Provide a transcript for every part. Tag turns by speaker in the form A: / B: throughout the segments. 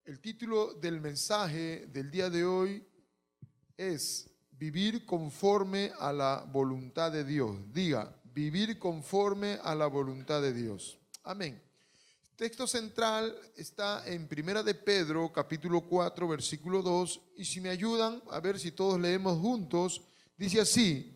A: El título del mensaje del día de hoy es Vivir conforme a la voluntad de Dios. Diga, vivir conforme a la voluntad de Dios. Amén. El texto central está en Primera de Pedro, capítulo 4, versículo 2. Y si me ayudan, a ver si todos leemos juntos, dice así: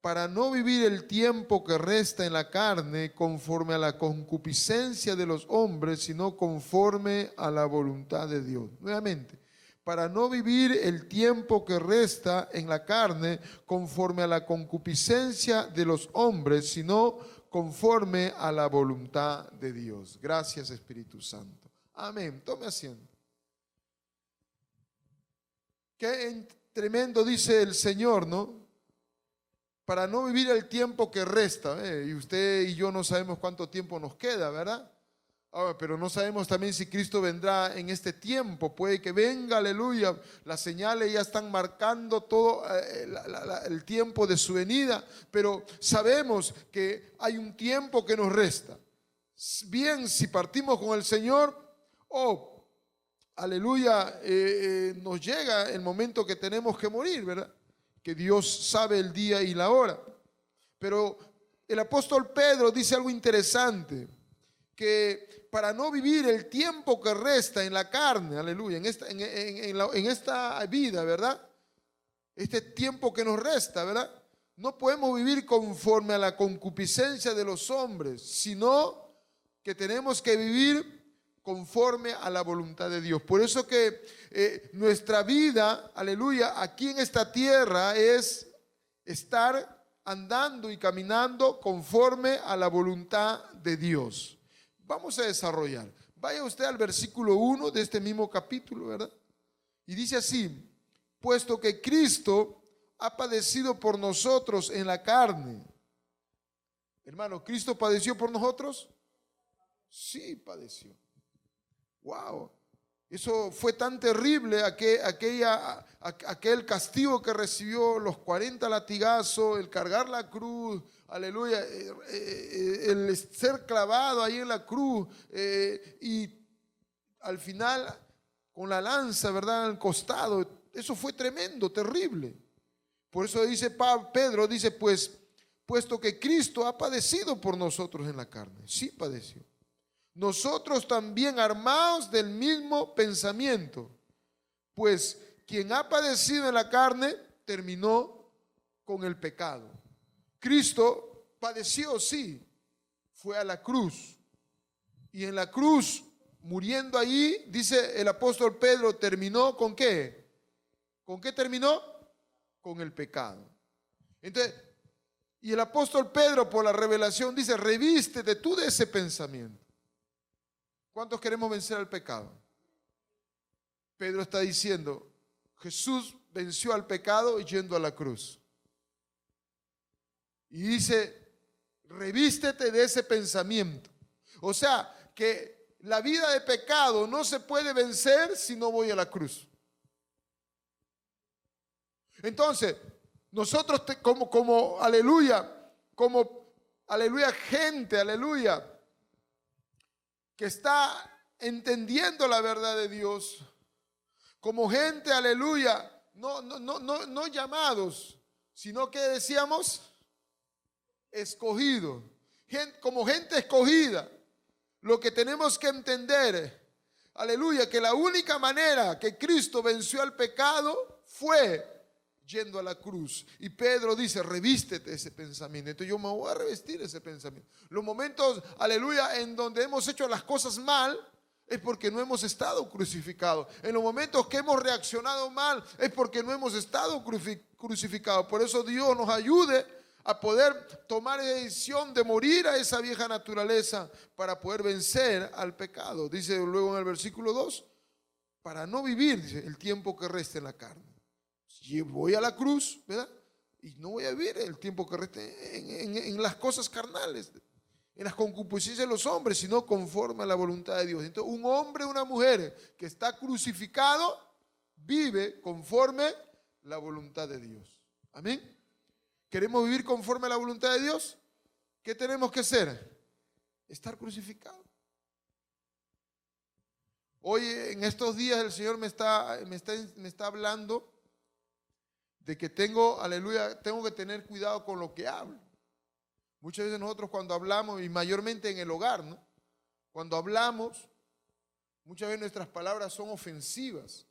A: para no vivir el tiempo que resta en la carne conforme a la concupiscencia de los hombres, sino conforme a la voluntad de Dios. Nuevamente, para no vivir el tiempo que resta en la carne conforme a la concupiscencia de los hombres, sino conforme a la voluntad de Dios. Gracias, Espíritu Santo. Amén. Tome asiento. Qué tremendo dice el Señor, ¿no? Para no vivir el tiempo que resta. Y usted y yo no sabemos cuánto tiempo nos queda, ¿verdad? Pero no sabemos también si Cristo vendrá en este tiempo. Puede que venga, aleluya. Las señales ya están marcando todo el tiempo de su venida. Pero sabemos que hay un tiempo que nos resta. Bien, si partimos con el Señor, aleluya, nos llega el momento que tenemos que morir, ¿verdad? Que Dios sabe el día y la hora. Pero el apóstol Pedro dice algo interesante, que para no vivir el tiempo que resta en la carne, aleluya, en esta vida, ¿verdad? Este tiempo que nos resta, ¿verdad? No podemos vivir conforme a la concupiscencia de los hombres, sino que tenemos que vivir conforme a la voluntad de Dios. Por eso que nuestra vida, aleluya, aquí en esta tierra es estar andando y caminando conforme a la voluntad de Dios. Vamos a desarrollar. Vaya usted al versículo 1 de este mismo capítulo, ¿verdad? Y dice así: puesto que Cristo ha padecido por nosotros en la carne. Hermano, ¿Cristo padeció por nosotros? Sí, padeció. Wow, eso fue tan terrible, aquel castigo que recibió, los 40 latigazos, el cargar la cruz, aleluya, el ser clavado ahí en la cruz, y al final con la lanza, ¿verdad?, al costado. Eso fue tremendo, terrible. Por eso dice Pedro, dice, pues, puesto que Cristo ha padecido por nosotros en la carne. Sí padeció. Nosotros también armados del mismo pensamiento, pues quien ha padecido en la carne terminó con el pecado. Cristo padeció, sí, fue a la cruz, y en la cruz, muriendo allí, dice el apóstol Pedro, terminó ¿con qué? ¿Con qué terminó? Con el pecado. Entonces, y el apóstol Pedro, por la revelación, dice: revístete tú de ese pensamiento. ¿Cuántos queremos vencer al pecado? Pedro está diciendo, Jesús venció al pecado yendo a la cruz. Y dice, revístete de ese pensamiento. O sea, que la vida de pecado no se puede vencer si no voy a la cruz. Entonces, nosotros aleluya, gente, aleluya, que está entendiendo la verdad de Dios, como gente, aleluya, no llamados, sino que decíamos, escogidos, como gente escogida. Lo que tenemos que entender, aleluya, que la única manera que Cristo venció al pecado fue yendo a la cruz. Y Pedro dice, revístete ese pensamiento. Entonces yo me voy a revestir ese pensamiento. Los momentos, aleluya, en donde hemos hecho las cosas mal, es porque no hemos estado crucificados. En los momentos que hemos reaccionado mal, es porque no hemos estado crucificados. Por eso Dios nos ayude a poder tomar la decisión de morir a esa vieja naturaleza para poder vencer al pecado. Dice luego en el versículo 2, para no vivir, dice, el tiempo que resta en la carne. Voy a la cruz, ¿verdad? Y no voy a vivir el tiempo que reste en las cosas carnales, en las concupiscencias de los hombres, sino conforme a la voluntad de Dios. Entonces, un hombre, una mujer que está crucificado, vive conforme a la voluntad de Dios. Amén. ¿Queremos vivir conforme a la voluntad de Dios? ¿Qué tenemos que hacer? Estar crucificado. Hoy, en estos días, el Señor me está hablando de que aleluya, tengo que tener cuidado con lo que hablo. Muchas veces nosotros cuando hablamos, y mayormente en el hogar, ¿no? Cuando hablamos, muchas veces nuestras palabras son ofensivas.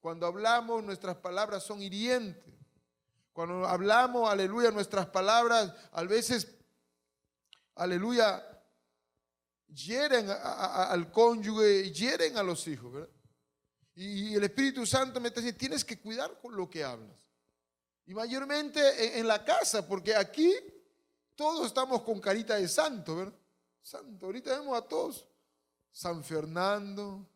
A: Cuando hablamos, nuestras palabras son hirientes. Cuando hablamos, aleluya, nuestras palabras a veces, aleluya, hieren al cónyuge, hieren a los hijos, ¿verdad? Y el Espíritu Santo me está diciendo, tienes que cuidar con lo que hablas. Y mayormente en la casa, porque aquí todos estamos con carita de santo, ¿verdad? Santo, ahorita vemos a todos. San Fernando,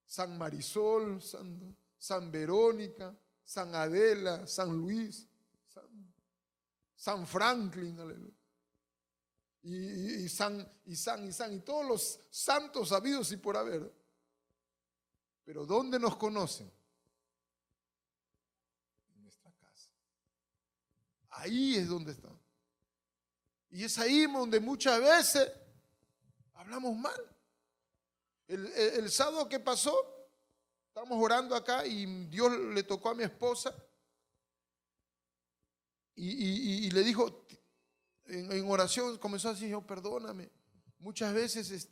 A: San Marisol, San Verónica, San Adela, San Luis, San Franklin, aleluya. Y todos los santos habidos y por haber. Pero ¿dónde nos conocen? En nuestra casa. Ahí es donde están. Y es ahí donde muchas veces hablamos mal. El sábado que pasó, estábamos orando acá y Dios le tocó a mi esposa y le dijo, en oración comenzó a decir, Señor, perdóname. Muchas veces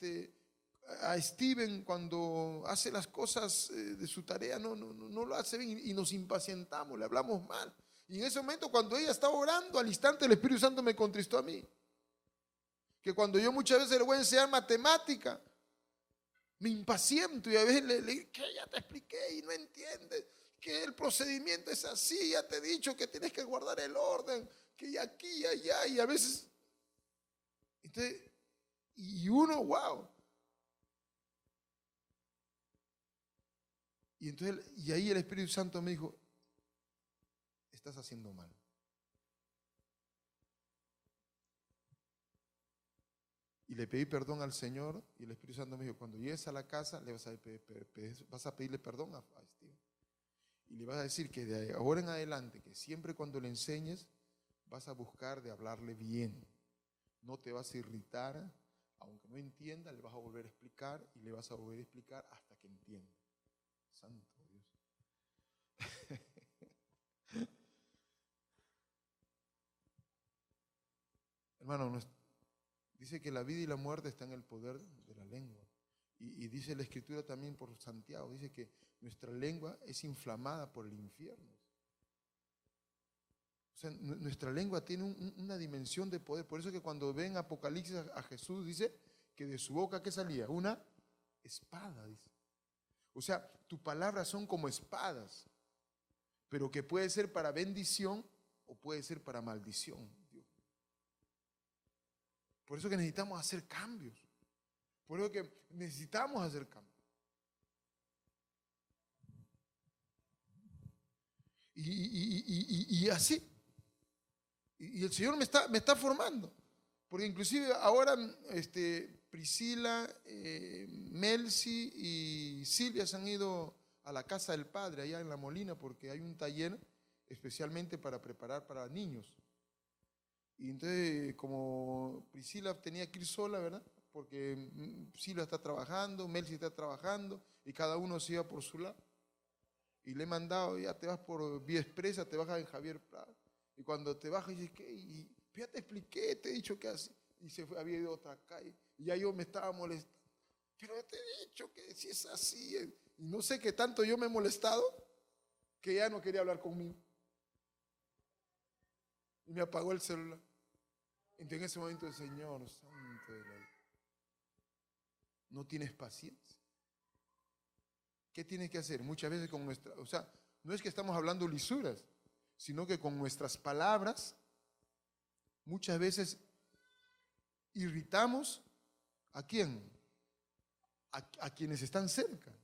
A: a Steven cuando hace las cosas de su tarea no lo hace bien y nos impacientamos, le hablamos mal. Y en ese momento cuando ella estaba orando, al instante el Espíritu Santo me contristó a mí. Que cuando yo muchas veces le voy a enseñar matemática, me impaciento y a veces le digo, que ya te expliqué y no entiendes, que el procedimiento es así, ya te he dicho que tienes que guardar el orden, que aquí y allá, y a veces, entonces, y uno, wow. Y ahí el Espíritu Santo me dijo, estás haciendo mal. Y le pedí perdón al Señor y el Espíritu Santo me dijo, cuando llegues a la casa le vas a pedirle perdón a Steve. Y le vas a decir que de ahora en adelante, que siempre cuando le enseñes, vas a buscar de hablarle bien. No te vas a irritar, aunque no entienda, le vas a volver a explicar y le vas a volver a explicar hasta que entienda. Santo Dios. Hermano, dice que la vida y la muerte están en el poder de la lengua. Y dice la Escritura también por Santiago, dice que nuestra lengua es inflamada por el infierno. O sea, nuestra lengua tiene una dimensión de poder. Por eso que cuando ven Apocalipsis a Jesús, dice que de su boca, ¿qué salía? Una espada, dice. O sea, tus palabras son como espadas, pero que puede ser para bendición o puede ser para maldición. Por eso que necesitamos hacer cambios. Por eso que necesitamos hacer cambios. Y así. Y el Señor me está formando. Porque inclusive ahora Priscila, Melcy y Silvia se han ido a la casa del Padre, allá en La Molina, porque hay un taller especialmente para preparar para niños. Y entonces, como Priscila tenía que ir sola, ¿verdad? Porque Silvia está trabajando, Melcy está trabajando, y cada uno se iba por su lado. Y le he mandado, ya te vas por vía expresa, te bajas en Javier Prado. Y cuando te bajas, dices, ¿qué? Y ya te expliqué, te he dicho que así. Y había ido a otra calle. Y ya yo me estaba molestando. Pero te he dicho que si es así. Y no sé qué tanto yo me he molestado, que ya no quería hablar conmigo. Y me apagó el celular. Entonces en ese momento el Señor, santo de la vida, no tienes paciencia. ¿Qué tienes que hacer? Muchas veces con o sea, no es que estamos hablando lisuras, sino que con nuestras palabras, muchas veces irritamos ¿a quién? A quienes están cerca.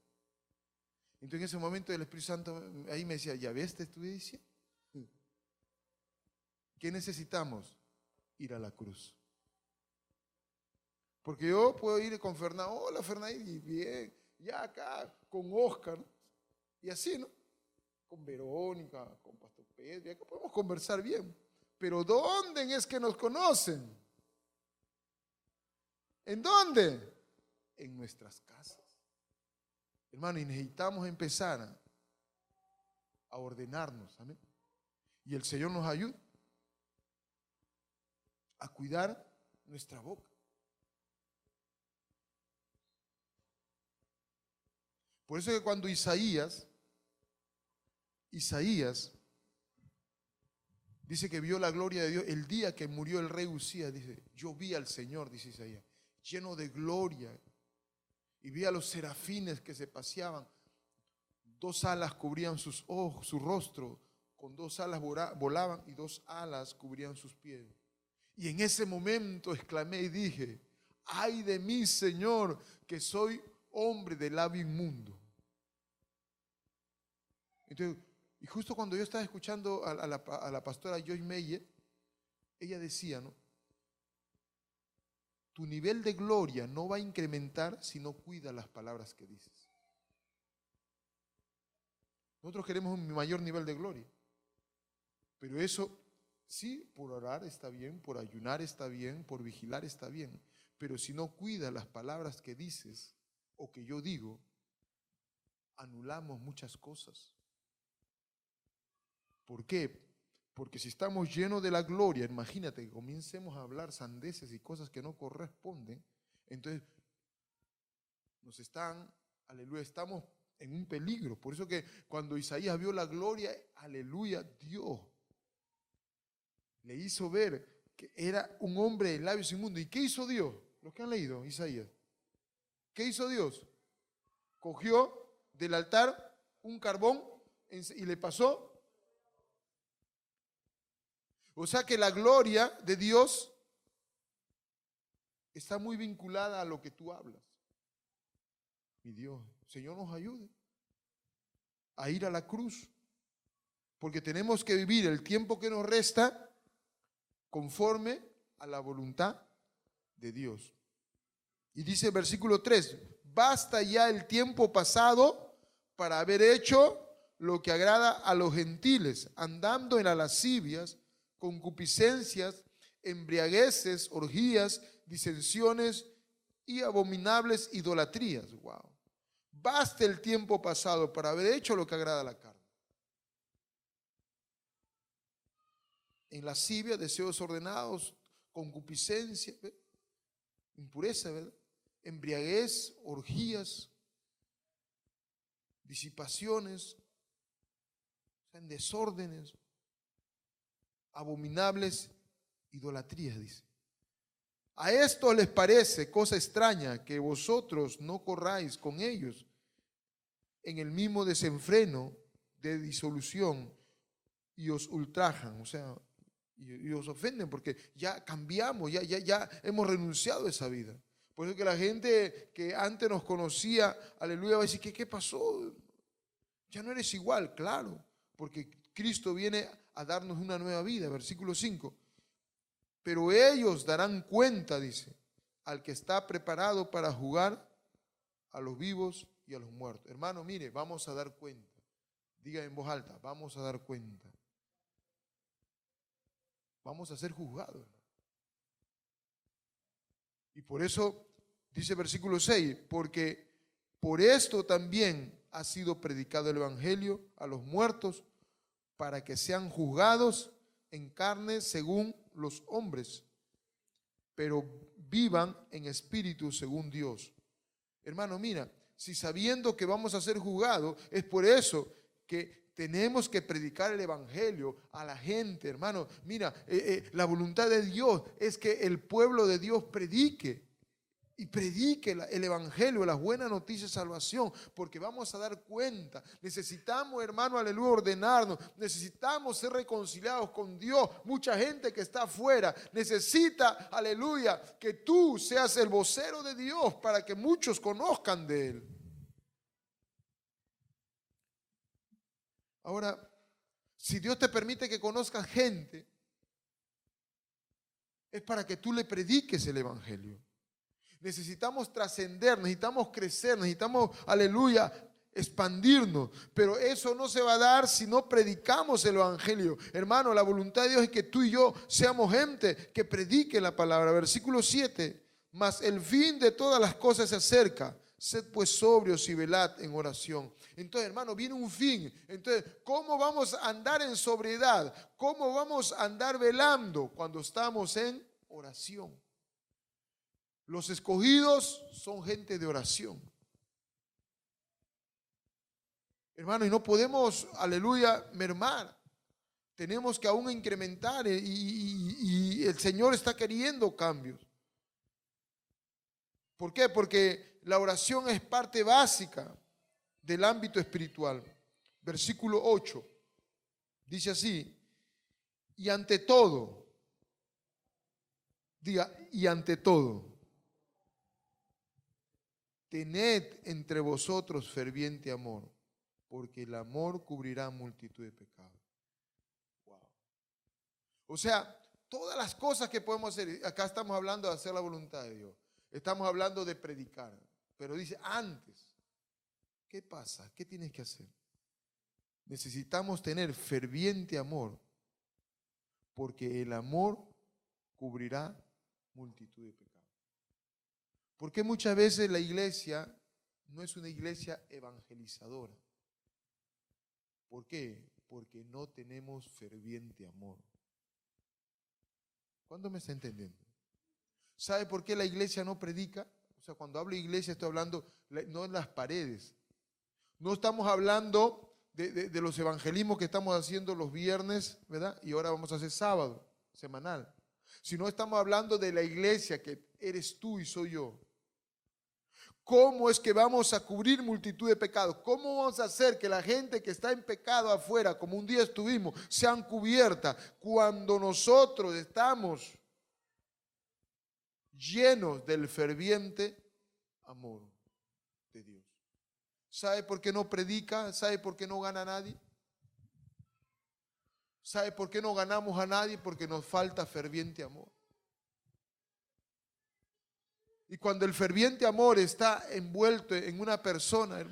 A: Entonces en ese momento el Espíritu Santo ahí me decía, ¿ya ves, te estuve diciendo? ¿Qué necesitamos? Ir a la cruz. Porque yo puedo ir con Fernando, hola Fernando, y bien, ya acá con Oscar, y así, ¿no? Con Verónica, con Pastor Pedro, y acá podemos conversar bien. Pero ¿dónde es que nos conocen? ¿En dónde? En nuestras casas. Hermano, y necesitamos empezar a ordenarnos, amén. Y el Señor nos ayuda a cuidar nuestra boca. Por eso que cuando Isaías dice que vio la gloria de Dios, el día que murió el rey Usías, dice, yo vi al Señor, dice Isaías, lleno de gloria, y vi a los serafines que se paseaban, 2 alas cubrían sus ojos, su rostro, con 2 alas volaban y 2 alas cubrían sus pies. Y en ese momento exclamé y dije, ay de mí, Señor, que soy hombre de labio inmundo. Entonces, y justo cuando yo estaba escuchando a la pastora Joyce Meyer, ella decía, ¿no? Tu nivel de gloria no va a incrementar si no cuidas las palabras que dices. Nosotros queremos un mayor nivel de gloria, pero eso sí, por orar está bien, por ayunar está bien, por vigilar está bien, pero si no cuidas las palabras que dices o que yo digo, anulamos muchas cosas. ¿Por qué? Porque si estamos llenos de la gloria, imagínate que comencemos a hablar sandeces y cosas que no corresponden, entonces nos están, aleluya, estamos en un peligro. Por eso que cuando Isaías vio la gloria, aleluya, Dios le hizo ver que era un hombre de labios inmundos. ¿Y qué hizo Dios? Los que han leído Isaías. ¿Qué hizo Dios? Cogió del altar un carbón y le pasó. O sea que la gloria de Dios está muy vinculada a lo que tú hablas. Mi Dios, Señor nos ayude a ir a la cruz, porque tenemos que vivir el tiempo que nos resta conforme a la voluntad de Dios. Y dice el versículo 3, basta ya el tiempo pasado para haber hecho lo que agrada a los gentiles, andando en las lascivias, concupiscencias, embriagueces, orgías, disensiones y abominables idolatrías. Wow. Basta el tiempo pasado para haber hecho lo que agrada a la carne. En lascivia, deseos ordenados, concupiscencia, ¿verdad? Impureza, ¿verdad? Embriaguez, orgías, disipaciones, en desórdenes, abominables idolatrías, dice. A esto les parece cosa extraña que vosotros no corráis con ellos en el mismo desenfreno de disolución y os ultrajan, o sea, y os ofenden porque ya cambiamos, ya hemos renunciado a esa vida. Por eso que la gente que antes nos conocía, aleluya, va a decir, ¿qué pasó? Ya no eres igual, claro, porque Cristo viene a darnos una nueva vida, versículo 5. Pero ellos darán cuenta, dice, al que está preparado para jugar a los vivos y a los muertos. Hermano, mire, vamos a dar cuenta. Diga en voz alta, vamos a dar cuenta. Vamos a ser juzgados. Y por eso dice versículo 6, porque por esto también ha sido predicado el evangelio a los muertos, para que sean juzgados en carne según los hombres, pero vivan en espíritu según Dios. Hermano, mira, si sabiendo que vamos a ser juzgados, es por eso que tenemos que predicar el evangelio a la gente, hermano. Mira, la voluntad de Dios es que el pueblo de Dios predique. Y predique el evangelio, las buenas noticias de salvación, porque vamos a dar cuenta. Necesitamos, hermano, aleluya, ordenarnos. Necesitamos ser reconciliados con Dios. Mucha gente que está afuera necesita, aleluya, que tú seas el vocero de Dios para que muchos conozcan de Él. Ahora, si Dios te permite que conozcas gente, es para que tú le prediques el evangelio. Necesitamos trascender, necesitamos crecer, necesitamos, aleluya, expandirnos. Pero eso no se va a dar si no predicamos el evangelio. Hermano, la voluntad de Dios es que tú y yo seamos gente que predique la palabra. Versículo 7, mas el fin de todas las cosas se acerca. Sed pues sobrios y velad en oración. Entonces, hermano, viene un fin. Entonces, ¿cómo vamos a andar en sobriedad? ¿Cómo vamos a andar velando cuando estamos en oración? Los escogidos son gente de oración. Hermano, y no podemos, aleluya, mermar. Tenemos que aún incrementar y el Señor está queriendo cambios. ¿Por qué? Porque la oración es parte básica del ámbito espiritual. Versículo 8 dice así: y ante todo, diga, y ante todo, tened entre vosotros ferviente amor, porque el amor cubrirá multitud de pecados. Wow. O sea, todas las cosas que podemos hacer, acá estamos hablando de hacer la voluntad de Dios, estamos hablando de predicar, pero dice antes, ¿qué pasa? ¿Qué tienes que hacer? Necesitamos tener ferviente amor, porque el amor cubrirá multitud de pecados. Porque muchas veces la iglesia no es una iglesia evangelizadora. ¿Por qué? Porque no tenemos ferviente amor. ¿Cuándo me está entendiendo? ¿Sabe por qué la iglesia no predica? O sea, cuando hablo de iglesia estoy hablando no en las paredes. No estamos hablando de los evangelismos que estamos haciendo los viernes, ¿verdad? Y ahora vamos a hacer sábado, semanal. Sino estamos hablando de la iglesia que eres tú y soy yo. ¿Cómo es que vamos a cubrir multitud de pecados? ¿Cómo vamos a hacer que la gente que está en pecado afuera, como un día estuvimos, sean cubiertas cuando nosotros estamos llenos del ferviente amor de Dios? ¿Sabe por qué no predica? ¿Sabe por qué no gana a nadie? ¿Sabe por qué no ganamos a nadie? Porque nos falta ferviente amor. Y cuando el ferviente amor está envuelto en una persona,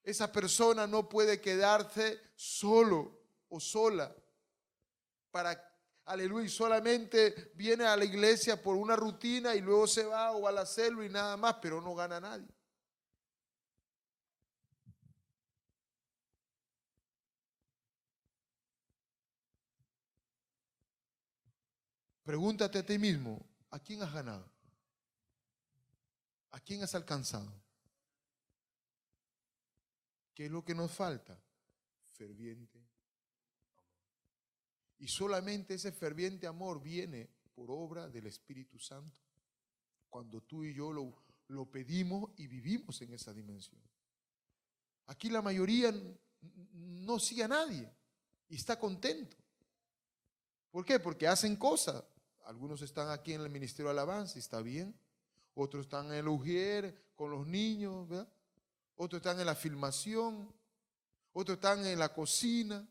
A: esa persona no puede quedarse solo o sola aleluya, solamente viene a la iglesia por una rutina y luego se va o va a la célula y nada más, pero no gana a nadie. Pregúntate a ti mismo, ¿a quién has ganado? ¿A quién has alcanzado? ¿Qué es lo que nos falta? Ferviente amor. Y solamente ese ferviente amor viene por obra del Espíritu Santo, cuando tú y yo lo pedimos y vivimos en esa dimensión. Aquí la mayoría no sigue a nadie y está contento. ¿Por qué? Porque hacen cosas. Algunos están aquí en el Ministerio de Alabanza y está bien. Otros están en el Ujier con los niños, ¿verdad? Otros están en la filmación. Otros están en la cocina.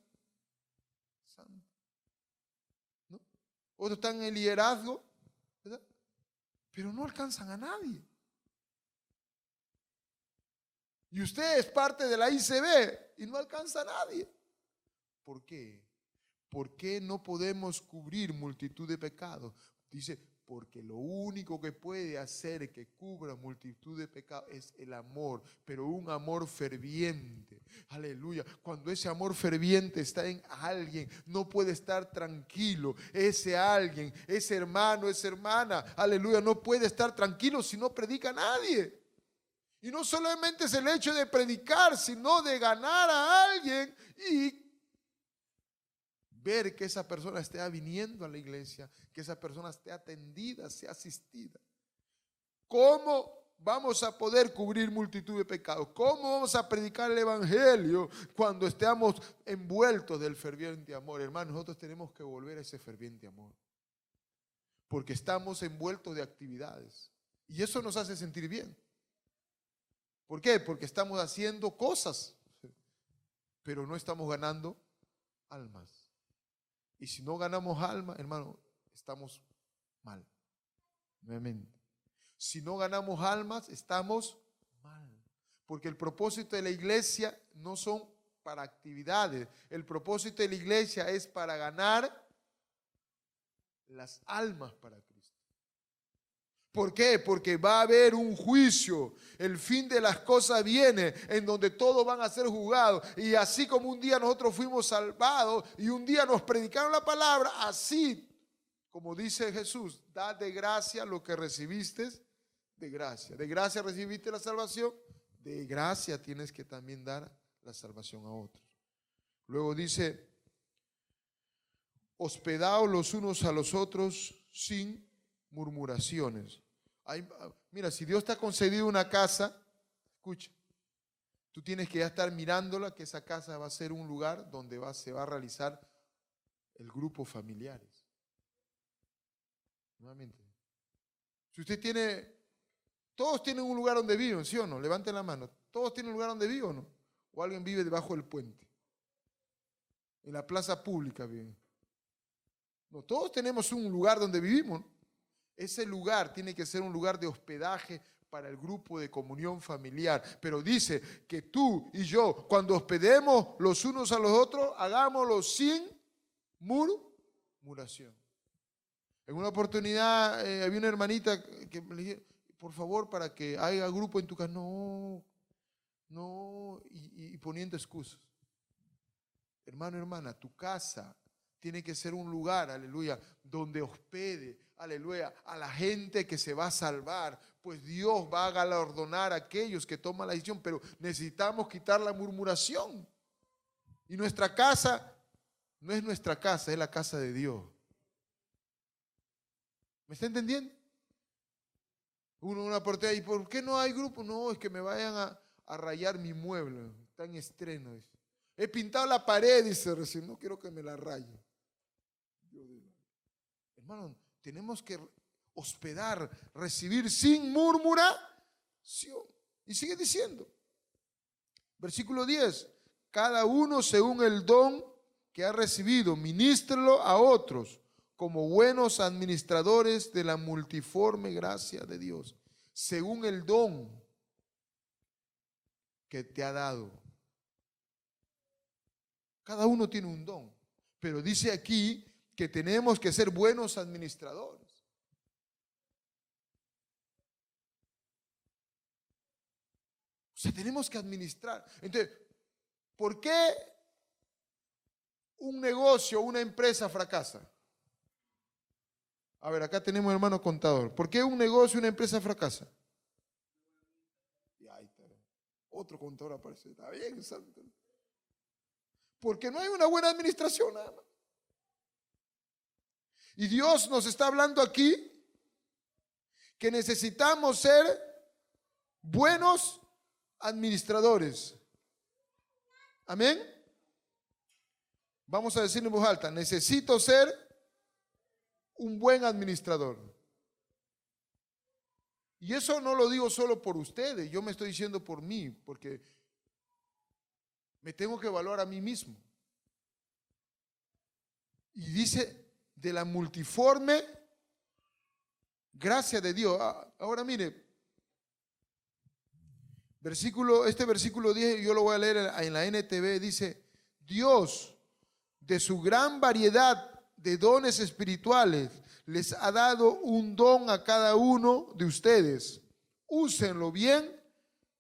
A: ¿No? Otros están en el liderazgo, ¿verdad? Pero no alcanzan a nadie. Y usted es parte de la ICB y no alcanza a nadie. ¿Por qué? ¿Por qué no podemos cubrir multitud de pecados? Dice, porque lo único que puede hacer que cubra multitud de pecados es el amor, pero un amor ferviente. Aleluya. Cuando ese amor ferviente está en alguien, no puede estar tranquilo. Ese alguien, ese hermano, esa hermana, aleluya, no puede estar tranquilo si no predica a nadie. Y no solamente es el hecho de predicar, sino de ganar a alguien y ver que esa persona esté viniendo a la iglesia, que esa persona esté atendida, sea asistida. ¿Cómo vamos a poder cubrir multitud de pecados? ¿Cómo vamos a predicar el evangelio cuando estemos envueltos del ferviente amor? Hermanos, nosotros tenemos que volver a ese ferviente amor, porque estamos envueltos de actividades y eso nos hace sentir bien. ¿Por qué? Porque estamos haciendo cosas, pero no estamos ganando almas. Y si no ganamos almas, hermano, estamos mal. Nuevamente. Si no ganamos almas, estamos mal. Porque el propósito de la iglesia no son para actividades. El propósito de la iglesia es para ganar las almas para Cristo. ¿Por qué? Porque va a haber un juicio. El fin de las cosas viene en donde todos van a ser juzgados. Y así como un día nosotros fuimos salvados y un día nos predicaron la palabra, así como dice Jesús, da de gracia lo que recibiste de gracia. De gracia recibiste la salvación, de gracia tienes que también dar la salvación a otros. Luego dice, hospedaos los unos a los otros sin murmuraciones. Mira, si Dios te ha concedido una casa, escucha, tú tienes que ya estar mirándola, que esa casa va a ser un lugar donde se va a realizar el grupo familiares. Nuevamente, si usted tiene, todos tienen un lugar donde viven, ¿sí o no? Levanten la mano. ¿Todos tienen un lugar donde viven o no? ¿O alguien vive debajo del puente? En la plaza pública viven. No, todos tenemos un lugar donde vivimos. Ese lugar tiene que ser un lugar de hospedaje para el grupo de comunión familiar. Pero dice que tú y yo, cuando hospedemos los unos a los otros, hagámoslo sin murmuración. En una oportunidad había una hermanita que me dije, por favor, para que haya grupo en tu casa. No, y poniendo excusas. Hermano, hermana, tu casa tiene que ser un lugar, aleluya, donde hospede, aleluya, a la gente que se va a salvar. Pues Dios va a galardonar a aquellos que toman la decisión, pero necesitamos quitar la murmuración. Y nuestra casa no es nuestra casa, es la casa de Dios. ¿Me está entendiendo? Una oportunidad, ¿y por qué no hay grupo? No, es que me vayan a rayar mi mueble, está en estreno. Dice. He pintado la pared, dice recién, no quiero que me la rayen. Hermano, tenemos que hospedar, recibir sin murmuración. Y sigue diciendo, versículo 10, cada uno según el don que ha recibido, ministrelo a otros como buenos administradores de la multiforme gracia de Dios, según el don que te ha dado. Cada uno tiene un don, pero dice aquí que tenemos que ser buenos administradores. O sea, tenemos que administrar. Entonces, ¿por qué un negocio, una empresa fracasa? A ver, acá tenemos hermano contador. ¿Por qué un negocio, una empresa fracasa? Y ahí está. Otro contador aparece. Está bien, santo. Porque no hay una buena administración nada más. Y Dios nos está hablando aquí que necesitamos ser buenos administradores. Amén. Vamos a decir en voz alta, necesito ser un buen administrador. Y eso no lo digo solo por ustedes, yo me estoy diciendo por mí, porque me tengo que evaluar a mí mismo. Y dice, de la multiforme gracia de Dios. Ahora mire, este versículo 10, yo lo voy a leer en la NTV, dice, Dios, de su gran variedad de dones espirituales, les ha dado un don a cada uno de ustedes. Úsenlo bien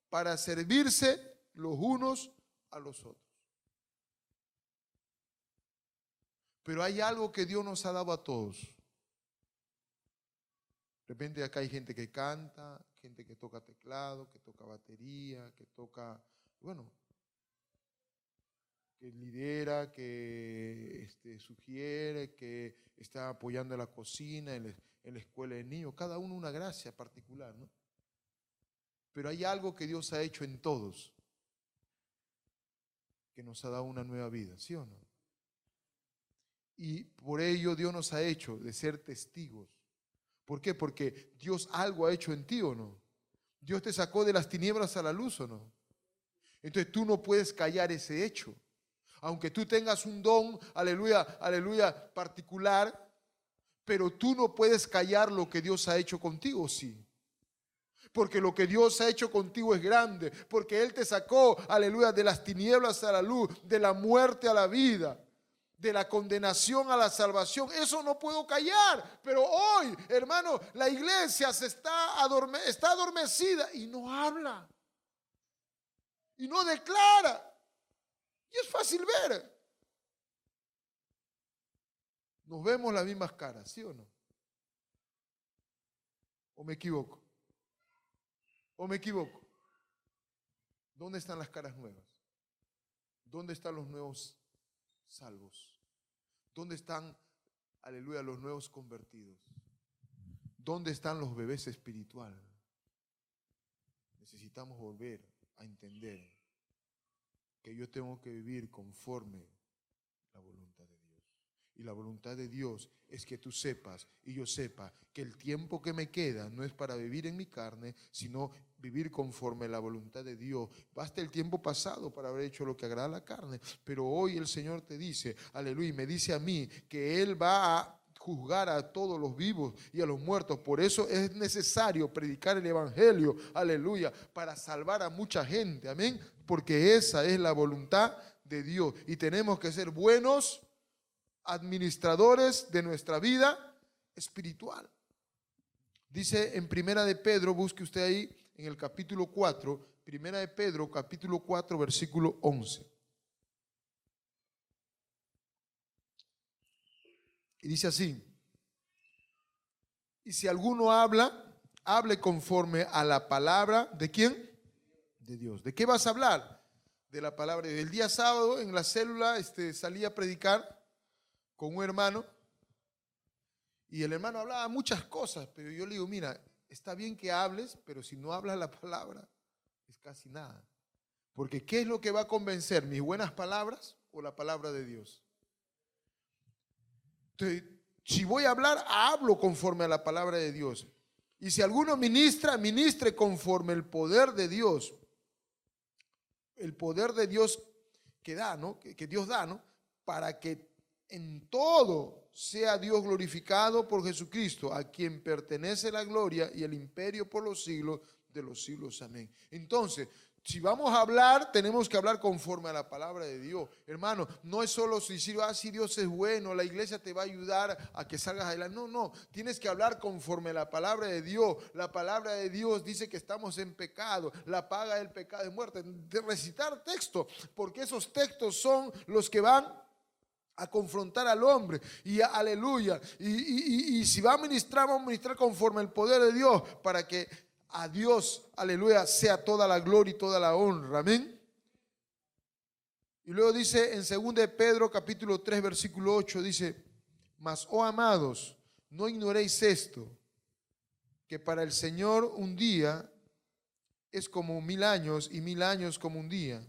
A: para servirse los unos a los otros. Pero hay algo que Dios nos ha dado a todos. De repente acá hay gente que canta, gente que toca teclado, que toca batería, que toca, bueno, que lidera, que sugiere, que está apoyando en la cocina, en la escuela de niños. Cada uno una gracia particular, ¿no? Pero hay algo que Dios ha hecho en todos, que nos ha dado una nueva vida, ¿sí o no? Y por ello Dios nos ha hecho de ser testigos. ¿Por qué? Porque Dios algo ha hecho en ti, ¿o no? Dios te sacó de las tinieblas a la luz, ¿o no? Entonces tú no puedes callar ese hecho. Aunque tú tengas un don, aleluya, aleluya, particular, pero tú no puedes callar lo que Dios ha hecho contigo, sí. Porque lo que Dios ha hecho contigo es grande, porque Él te sacó, aleluya, de las tinieblas a la luz, de la muerte a la vida. de la condenación a la salvación. Eso no puedo callar. Pero hoy, hermano, la iglesia está adormecida y no habla. Y no declara. Y es fácil ver. Nos vemos las mismas caras, ¿sí o no? ¿O me equivoco? ¿O me equivoco? ¿Dónde están las caras nuevas? ¿Dónde están los nuevos salvos? ¿Dónde están, aleluya, los nuevos convertidos? ¿Dónde están los bebés espirituales? Necesitamos volver a entender que yo tengo que vivir conforme la voluntad de Dios. Y la voluntad de Dios es que tú sepas y yo sepa que el tiempo que me queda no es para vivir en mi carne, sino vivir conforme a la voluntad de Dios. Basta el tiempo pasado para haber hecho lo que agrada a la carne, pero hoy el Señor te dice, aleluya, y me dice a mí que Él va a juzgar a todos los vivos y a los muertos. Por eso es necesario predicar el evangelio, aleluya, para salvar a mucha gente, amén, porque esa es la voluntad de Dios y tenemos que ser buenos administradores de nuestra vida espiritual. Dice en Primera de Pedro, busque usted ahí en el capítulo 4, Primera de Pedro, capítulo 4, versículo 11. Y dice así: y si alguno habla, hable conforme a la palabra ¿de quién? De Dios. ¿De qué vas a hablar? De la palabra. El día sábado en la célula salí a predicar con un hermano y el hermano hablaba muchas cosas, pero yo le digo, mira, está bien que hables, pero si no hablas la palabra es casi nada. Porque ¿qué es lo que va a convencer? ¿Mis buenas palabras o la palabra de Dios? Entonces, si voy a hablar, hablo conforme a la palabra de Dios. Y si alguno ministra, ministre conforme el poder de Dios. El poder de Dios que da, ¿no? Que Dios da, ¿no? Para que en todo sea Dios glorificado por Jesucristo, a quien pertenece la gloria y el imperio por los siglos de los siglos. Amén. Entonces, si vamos a hablar, tenemos que hablar conforme a la palabra de Dios. Hermano, no es solo decir, si Dios es bueno, la iglesia te va a ayudar a que salgas adelante. No, no, tienes que hablar conforme a la palabra de Dios. La palabra de Dios dice que estamos en pecado. La paga del pecado es muerte. De recitar textos, porque esos textos son los que van a confrontar al hombre, y aleluya, y si va a ministrar, vamos a ministrar conforme al poder de Dios, para que a Dios, aleluya, sea toda la gloria y toda la honra, amén. Y luego dice en 2 de Pedro capítulo 3 versículo 8, dice, mas oh amados, no ignoréis esto, que para el Señor un día es como 1000 años y 1000 años como un día.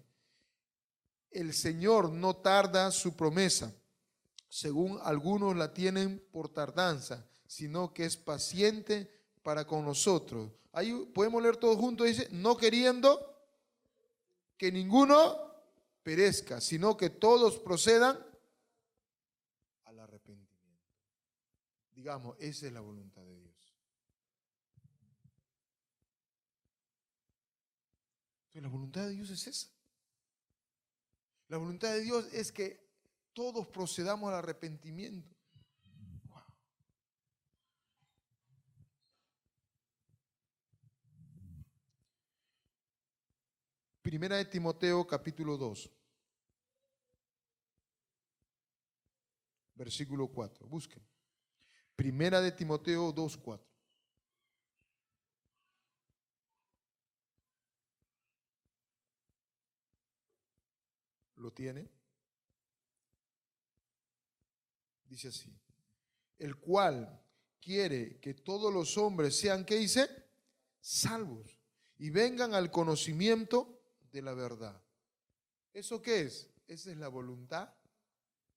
A: El Señor no tarda su promesa, según algunos la tienen por tardanza, sino que es paciente para con nosotros. Ahí podemos leer todos juntos, dice, no queriendo que ninguno perezca, sino que todos procedan al arrepentimiento. Digamos, esa es la voluntad de Dios. Entonces, la voluntad de Dios es esa. La voluntad de Dios es que todos procedamos al arrepentimiento. Wow. Primera de Timoteo capítulo 2, versículo 4. Busquen. Primera de Timoteo 2, 4. ¿Lo tiene? Dice así, el cual quiere que todos los hombres sean, ¿qué dice? Salvos y vengan al conocimiento de la verdad. ¿Eso qué es? Esa es la voluntad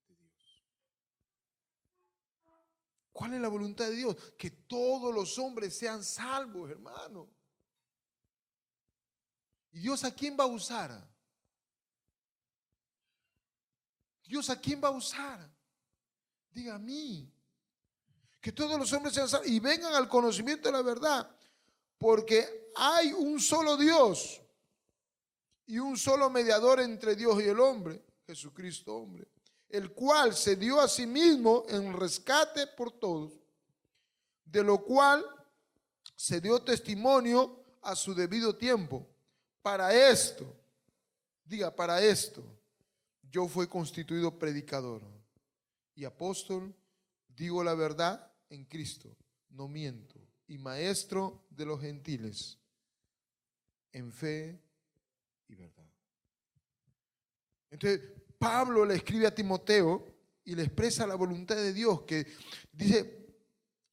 A: de Dios. ¿Cuál es la voluntad de Dios? Que todos los hombres sean salvos, hermano. ¿Y Dios a quién va a usar? ¿Dios a quién va a usar? Diga a mí. Que todos los hombres sean salvos y vengan al conocimiento de la verdad. Porque hay un solo Dios y un solo mediador entre Dios y el hombre, Jesucristo hombre, el cual se dio a sí mismo en rescate por todos, de lo cual se dio testimonio a su debido tiempo. Para esto, diga, para esto, yo fui constituido predicador y apóstol, digo la verdad en Cristo, no miento, y maestro de los gentiles, en fe y verdad. Entonces, Pablo le escribe a Timoteo y le expresa la voluntad de Dios, que dice,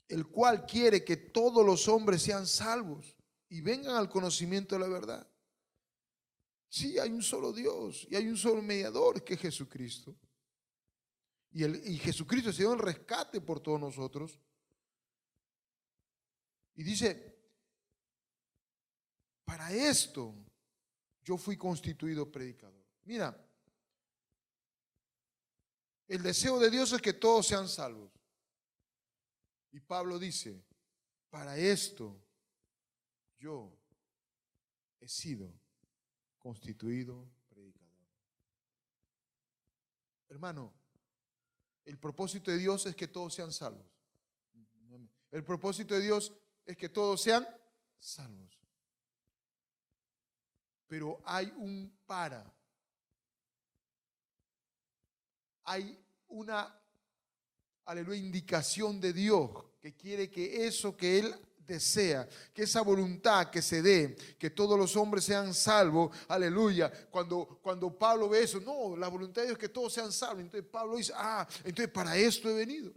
A: el cual quiere que todos los hombres sean salvos y vengan al conocimiento de la verdad. Sí, hay un solo Dios y hay un solo mediador, que es Jesucristo. Y Jesucristo se dio el rescate por todos nosotros. Y dice, para esto yo fui constituido predicador. Mira, el deseo de Dios es que todos sean salvos. Y Pablo dice, para esto yo he sido constituido predicador. Hermano, el propósito de Dios es que todos sean salvos. El propósito de Dios es que todos sean salvos. Pero hay un para. Hay una, aleluya, indicación de Dios que quiere que eso que Él desea, que esa voluntad que se dé, que todos los hombres sean salvos, aleluya. Cuando Pablo ve eso, no, la voluntad de Dios es que todos sean salvos. Entonces Pablo dice, entonces para esto he venido,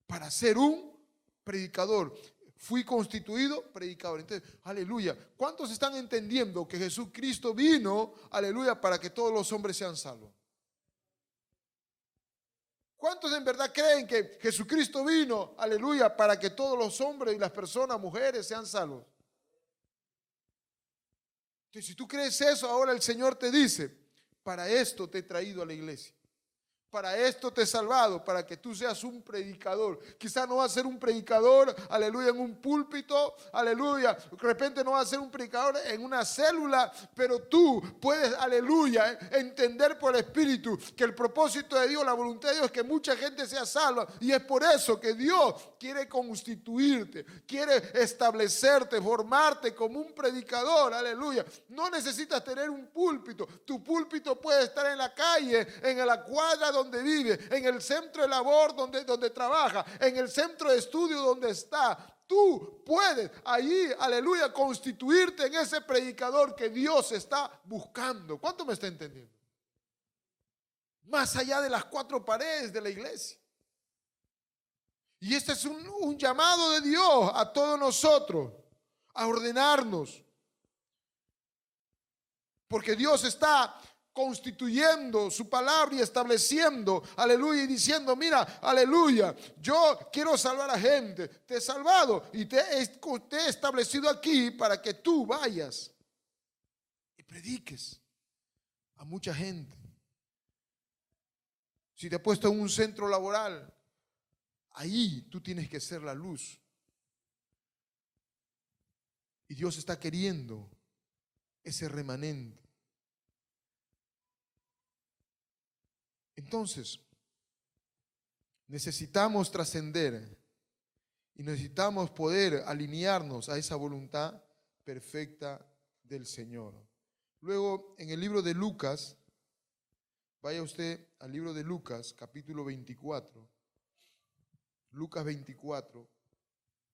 A: para ser un predicador. Fui constituido predicador. Entonces, aleluya. ¿Cuántos están entendiendo que Jesucristo vino, aleluya, para que todos los hombres sean salvos? ¿Cuántos en verdad creen que Jesucristo vino, aleluya, para que todos los hombres y las personas, mujeres, sean salvos? Entonces, si tú crees eso, ahora el Señor te dice, para esto te he traído a la iglesia. Para esto te he salvado, para que tú seas un predicador. Quizá no vas a ser un predicador, aleluya, en un púlpito, aleluya. De repente no vas a ser un predicador en una célula, pero tú puedes, aleluya, entender por el Espíritu que el propósito de Dios, la voluntad de Dios es que mucha gente sea salva. Y es por eso que Dios quiere constituirte, quiere establecerte, formarte como un predicador, aleluya. No necesitas tener un púlpito. Tu púlpito puede estar en la calle, en la cuadra donde vive, en el centro de labor donde trabaja, en el centro de estudio donde está. Tú puedes ahí, aleluya, constituirte en ese predicador que Dios está buscando. ¿Cuánto me está entendiendo? Más allá de las cuatro paredes de la iglesia. Y este es un llamado de Dios a todos nosotros, a ordenarnos. Porque Dios está constituyendo su palabra y estableciendo, aleluya, y diciendo, mira, aleluya, yo quiero salvar a gente, te he salvado y te he establecido aquí para que tú vayas y prediques a mucha gente. Si te he puesto en un centro laboral, ahí tú tienes que ser la luz. Y Dios está queriendo ese remanente. Entonces, necesitamos trascender y necesitamos poder alinearnos a esa voluntad perfecta del Señor. Luego, en el libro de Lucas, vaya usted al libro de Lucas, capítulo 24. Lucas 24,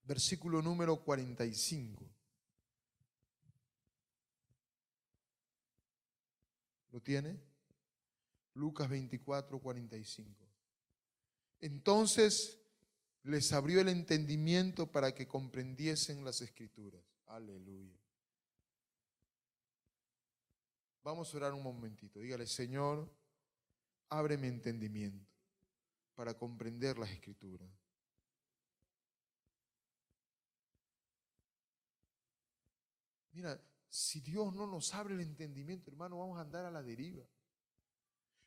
A: versículo número 45. ¿Lo tiene? Lucas 24, 45. Entonces les abrió el entendimiento para que comprendiesen las Escrituras. Aleluya. Vamos a orar un momentito. Dígale, Señor, abre mi entendimiento para comprender las Escrituras. Mira, si Dios no nos abre el entendimiento, hermano, vamos a andar a la deriva.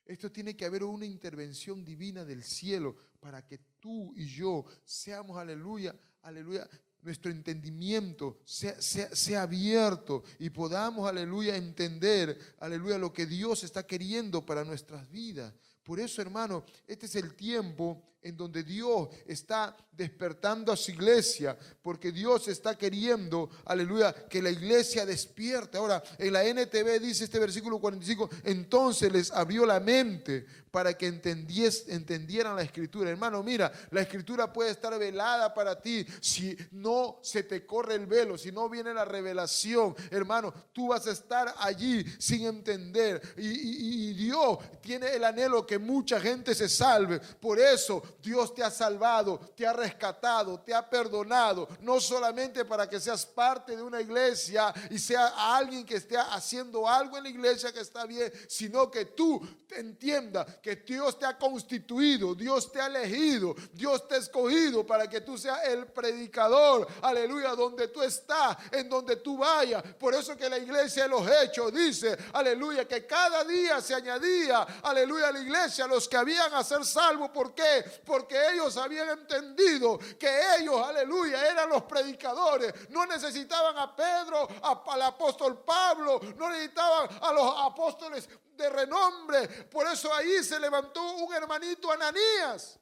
A: Esto tiene que haber una intervención divina del cielo para que tú y yo seamos, aleluya, aleluya, nuestro entendimiento sea abierto y podamos, aleluya, entender, aleluya, lo que Dios está queriendo para nuestras vidas. Por eso, hermano, este es el tiempo en donde Dios está despertando a su iglesia, porque Dios está queriendo, aleluya, que la iglesia despierte. Ahora, en la NTV dice este versículo 45, entonces les abrió la mente para que entendieran la escritura. Hermano, mira, la escritura puede estar velada para ti si no se te corre el velo, si no viene la revelación. Hermano, tú vas a estar allí sin entender, y Dios tiene el anhelo que mucha gente se salve. Por eso Dios te ha salvado, te ha rescatado, te ha perdonado, no solamente para que seas parte de una iglesia y sea alguien que esté haciendo algo en la iglesia que está bien, sino que tú entiendas que Dios te ha constituido, Dios te ha elegido, Dios te ha escogido para que tú seas el predicador, aleluya, donde tú estás, en donde tú vayas. Por eso que la iglesia de los Hechos dice, aleluya, que cada día se añadía, aleluya, a la iglesia los que habían a ser salvos. ¿Por qué? Porque ellos habían entendido que ellos, aleluya, eran los predicadores. No necesitaban a Pedro, al apóstol Pablo, no necesitaban a los apóstoles de renombre. Por eso ahí se levantó un hermanito Ananías,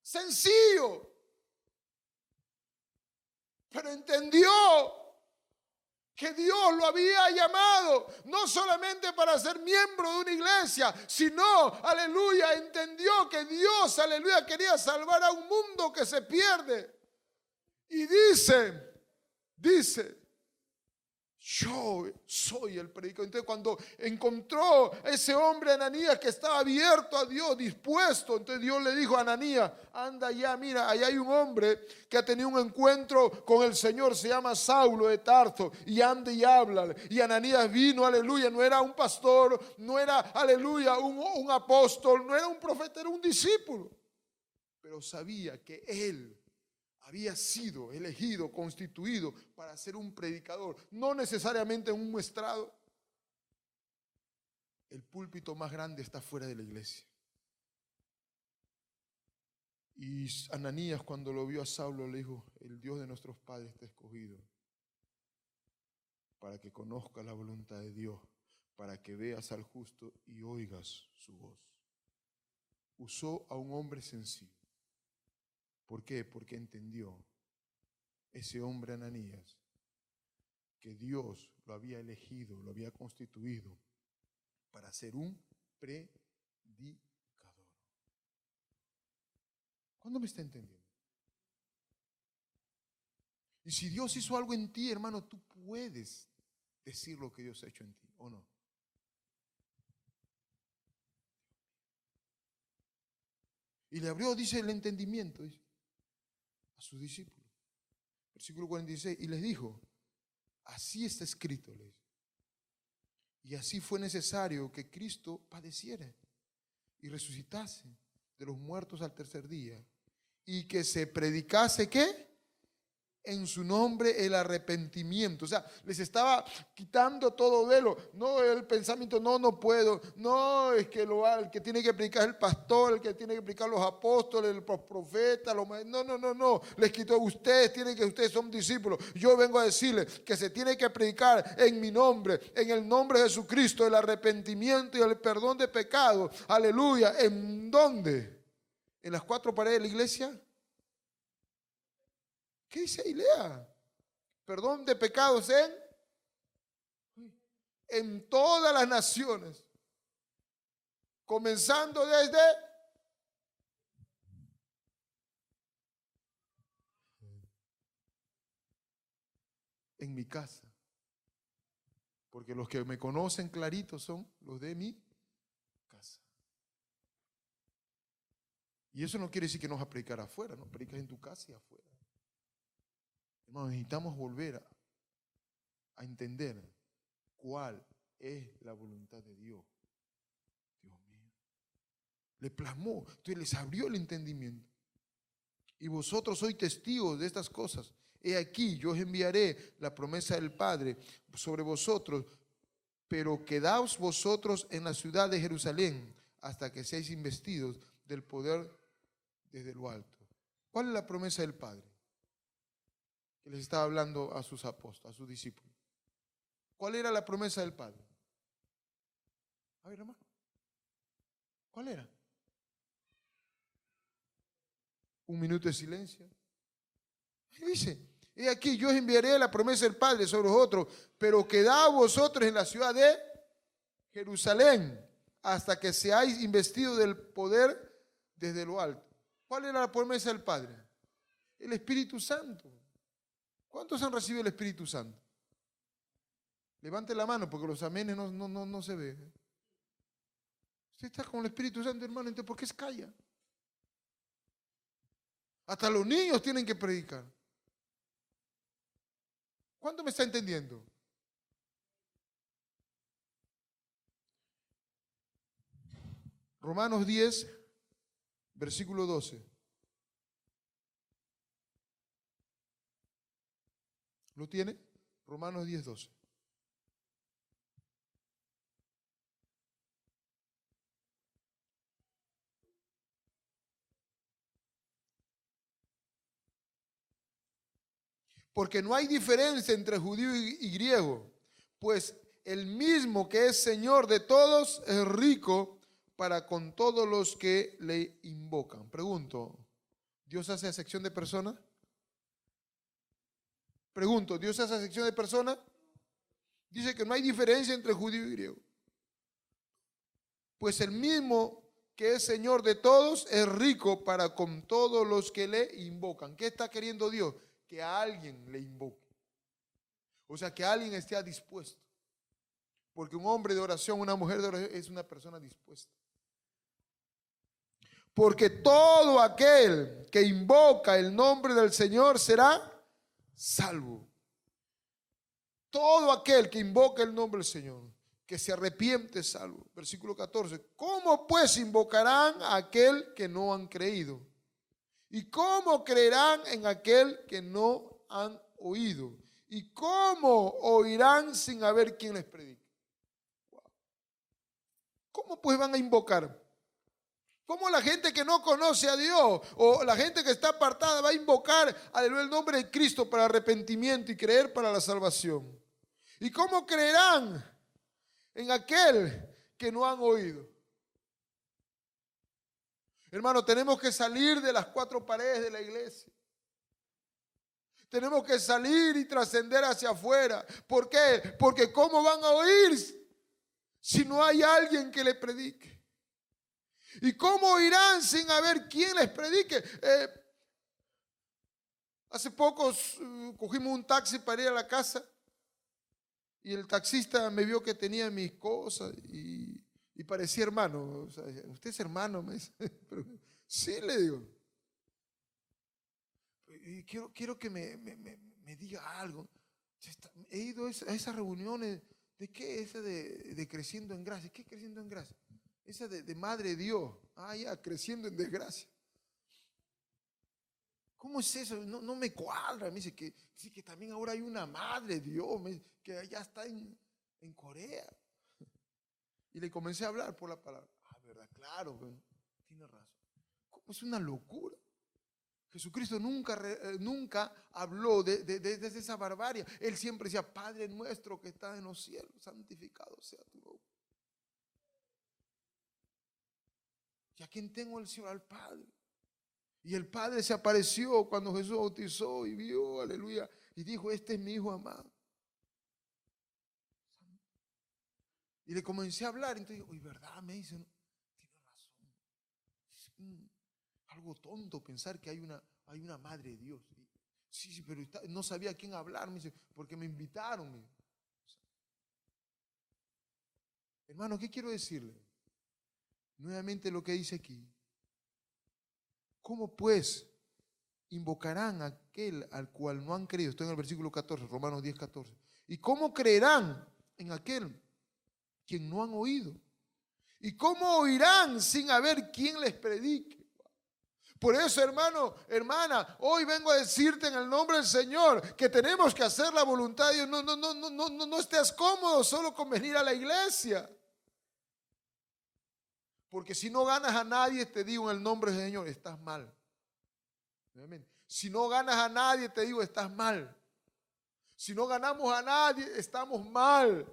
A: sencillo, pero entendió que Dios lo había llamado no solamente para ser miembro de una iglesia, sino, aleluya, entendió que Dios, aleluya, quería salvar a un mundo que se pierde. Y dice, yo soy el predicador. Entonces, cuando encontró ese hombre Ananías que estaba abierto a Dios, dispuesto, entonces Dios le dijo a Ananías, anda allá, mira, allá hay un hombre que ha tenido un encuentro con el Señor, se llama Saulo de Tarso, y anda y háblale. Y Ananías vino, aleluya, no era un pastor, no era, aleluya, un apóstol, no era un profeta, era un discípulo, pero sabía que él había sido elegido, constituido para ser un predicador, no necesariamente en un estrado. El púlpito más grande está fuera de la iglesia. Y Ananías, cuando lo vio a Saulo, le dijo, el Dios de nuestros padres te ha escogido para que conozcas la voluntad de Dios, para que veas al justo y oigas su voz. Usó a un hombre sencillo. ¿Por qué? Porque entendió ese hombre Ananías que Dios lo había elegido, lo había constituido para ser un predicador. ¿Cuándo me está entendiendo? Y si Dios hizo algo en ti, hermano, tú puedes decir lo que Dios ha hecho en ti, ¿o no? Y le abrió, dice, el entendimiento, dice, a sus discípulos. Versículo 46, y les dijo, así está escrito, les dice. Y así fue necesario que Cristo padeciera y resucitase de los muertos al tercer día, y que se predicase, ¿qué? En su nombre el arrepentimiento. O sea, les estaba quitando todo velo. No el pensamiento, no puedo. No, es que el que tiene que predicar es el pastor, el que tiene que predicar los apóstoles, los profetas. No. Les quitó, ustedes son discípulos. Yo vengo a decirles que se tiene que predicar en mi nombre, en el nombre de Jesucristo, el arrepentimiento y el perdón de pecados. Aleluya. ¿En dónde? ¿En las cuatro paredes de la iglesia? ¿Qué dice ahí? Lea. Perdón de pecados en todas las naciones, comenzando desde en mi casa. Porque los que me conocen clarito son los de mi casa. Y eso no quiere decir que no vas a predicar afuera, no, predicas en tu casa y afuera. Hermanos, necesitamos volver a entender cuál es la voluntad de Dios. Dios mío. Le plasmó, entonces les abrió el entendimiento. Y vosotros sois testigos de estas cosas. He aquí, yo os enviaré la promesa del Padre sobre vosotros, pero quedaos vosotros en la ciudad de Jerusalén hasta que seáis investidos del poder desde lo alto. ¿Cuál es la promesa del Padre? Que les estaba hablando a sus apóstoles, a sus discípulos. ¿Cuál era la promesa del Padre? A ver, hermano. ¿Cuál era? Un minuto de silencio. Y dice, he aquí, yo enviaré la promesa del Padre sobre vosotros, pero quedad vosotros en la ciudad de Jerusalén hasta que seáis investidos del poder desde lo alto. ¿Cuál era la promesa del Padre? El Espíritu Santo. ¿Cuántos han recibido el Espíritu Santo? Levante la mano porque los amenes no se ven. Usted está con el Espíritu Santo, hermano, entonces ¿por qué se calla? Hasta los niños tienen que predicar. ¿Cuánto me está entendiendo? Romanos 10, versículo 12. ¿Lo tiene? Romanos 10, 12. Porque no hay diferencia entre judío y griego, pues el mismo que es Señor de todos es rico para con todos los que le invocan. Pregunto, ¿Dios hace acepción de personas? Pregunto, ¿Dios hace acepción de personas? Dice que no hay diferencia entre judío y griego. Pues el mismo que es Señor de todos es rico para con todos los que le invocan. ¿Qué está queriendo Dios? Que a alguien le invoque. O sea, que alguien esté dispuesto. Porque un hombre de oración, una mujer de oración es una persona dispuesta. Porque todo aquel que invoca el nombre del Señor será salvo. Todo aquel que invoca el nombre del Señor, que se arrepiente, es salvo. Versículo 14. ¿Cómo pues invocarán a aquel que no han creído? ¿Y cómo creerán en aquel que no han oído? ¿Y cómo oirán sin haber quien les predique? ¿Cómo pues van a invocar? ¿Cómo la gente que no conoce a Dios o la gente que está apartada va a invocar el nombre de Cristo para arrepentimiento y creer para la salvación? ¿Y cómo creerán en aquel que no han oído? Hermano, tenemos que salir de las cuatro paredes de la iglesia. Tenemos que salir y trascender hacia afuera. ¿Por qué? Porque ¿cómo van a oír si no hay alguien que le predique? ¿Y cómo oirán sin haber quien les predique? Hace poco cogimos un taxi para ir a la casa y el taxista me vio que tenía mis cosas y parecía hermano. O sea, ¿usted es hermano? Me dice. Pero, sí, le digo. Y quiero que me diga algo. He ido a esas reuniones. ¿De qué? Esa de creciendo en gracia. ¿Qué creciendo en gracia? Esa de Madre Dios. Ah, ya, creciendo en desgracia. ¿Cómo es eso? No me cuadra. Me dice que también ahora hay una Madre Dios que allá está en Corea. Y le comencé a hablar por la palabra. Ah, ¿verdad? Claro, tiene razón. Es una locura. Jesucristo nunca habló de esa barbarie. Él siempre decía, Padre nuestro que estás en los cielos, santificado sea tu nombre. ¿Y a quién tengo el Señor? Al Padre. Y el Padre se apareció cuando Jesús bautizó y vio, aleluya, y dijo, este es mi Hijo amado. Y le comencé a hablar, entonces digo, ¿verdad? Me dicen, tiene razón. Algo tonto pensar que hay una Madre de Dios. Sí, pero no sabía a quién hablar, me dice, porque me invitaron. Hermano, ¿qué quiero decirle? Nuevamente lo que dice aquí. ¿Cómo pues invocarán a aquel al cual no han creído? Estoy en el versículo 14, Romanos 10, 14. ¿Y cómo creerán en aquel quien no han oído? ¿Y cómo oirán sin haber quien les predique? Por eso, hermano, hermana, hoy vengo a decirte en el nombre del Señor que tenemos que hacer la voluntad de Dios. No estés cómodo solo con venir a la iglesia. Porque si no ganas a nadie, te digo en el nombre del Señor, estás mal. Si no ganas a nadie, te digo, estás mal. Si no ganamos a nadie, estamos mal.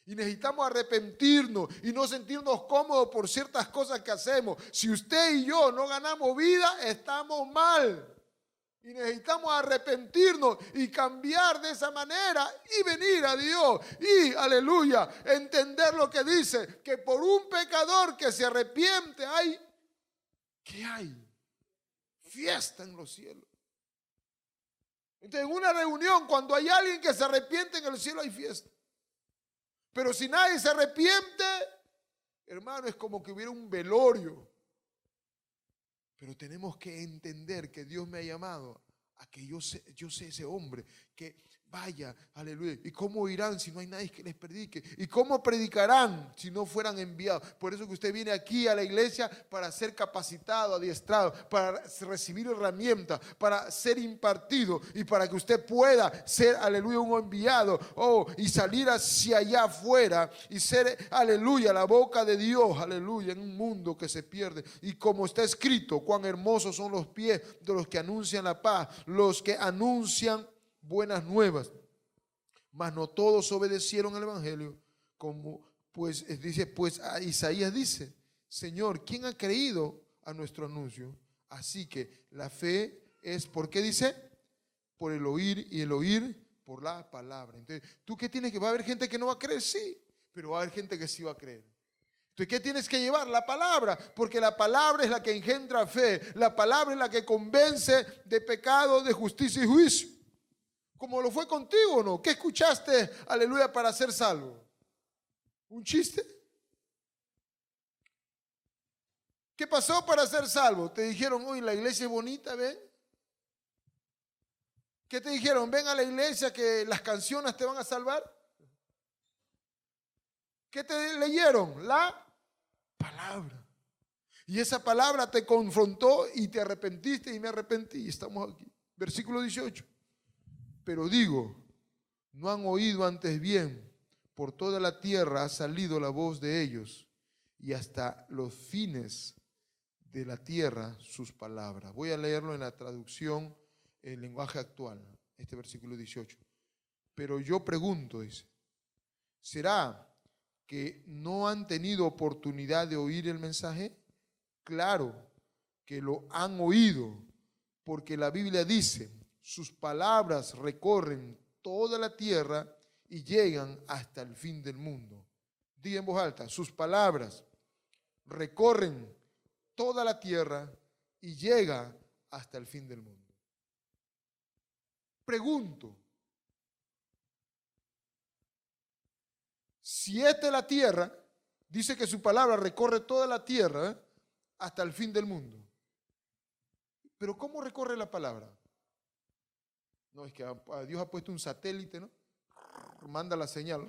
A: Y necesitamos arrepentirnos y no sentirnos cómodos por ciertas cosas que hacemos. Si usted y yo no ganamos vida, estamos mal. Y necesitamos arrepentirnos y cambiar de esa manera y venir a Dios. Y, aleluya, entender lo que dice, que por un pecador que se arrepiente hay, ¿qué hay? Fiesta en los cielos. Entonces, en una reunión, cuando hay alguien que se arrepiente, en el cielo hay fiesta. Pero si nadie se arrepiente, hermano, es como que hubiera un velorio. Pero tenemos que entender que Dios me ha llamado a que yo sé ese hombre que vaya, aleluya. ¿Y cómo irán si no hay nadie que les predique? ¿Y cómo predicarán si no fueran enviados? Por eso que usted viene aquí a la iglesia para ser capacitado, adiestrado, para recibir herramientas, para ser impartido y para que usted pueda ser, aleluya, un enviado y salir hacia allá afuera y ser, aleluya, la boca de Dios, aleluya, en un mundo que se pierde. Y como está escrito, cuán hermosos son los pies de los que anuncian la paz, los que anuncian buenas nuevas, mas no todos obedecieron al evangelio, como pues dice, pues a Isaías dice, Señor, ¿quién ha creído a nuestro anuncio? Así que la fe es, ¿por qué dice? Por el oír, y el oír por la palabra. Entonces, ¿tú qué tienes que? ¿Va a haber gente que no va a creer? Sí, pero va a haber gente que sí va a creer. Entonces, ¿qué tienes que llevar? La palabra, porque la palabra es la que engendra fe, la palabra es la que convence de pecado, de justicia y juicio. Como lo fue contigo, ¿no? ¿Qué escuchaste, aleluya, para ser salvo? ¿Un chiste? ¿Qué pasó para ser salvo? Te dijeron, uy, la iglesia es bonita, ven. ¿Qué te dijeron? Ven a la iglesia que las canciones te van a salvar. ¿Qué te leyeron? La palabra. Y esa palabra te confrontó y te arrepentiste y me arrepentí. Y estamos aquí. Versículo 18. Pero digo, no han oído antes bien, por toda la tierra ha salido la voz de ellos, y hasta los fines de la tierra sus palabras. Voy a leerlo en la traducción, en lenguaje actual, este versículo 18. Pero yo pregunto, dice, ¿será que no han tenido oportunidad de oír el mensaje? Claro que lo han oído, porque la Biblia dice, sus palabras recorren toda la tierra y llegan hasta el fin del mundo. Diga en voz alta, sus palabras recorren toda la tierra y llegan hasta el fin del mundo. Pregunto, si esta es la tierra, dice que su palabra recorre toda la tierra hasta el fin del mundo. Pero ¿cómo recorre la palabra? No, es que Dios ha puesto un satélite, ¿no? Manda la señal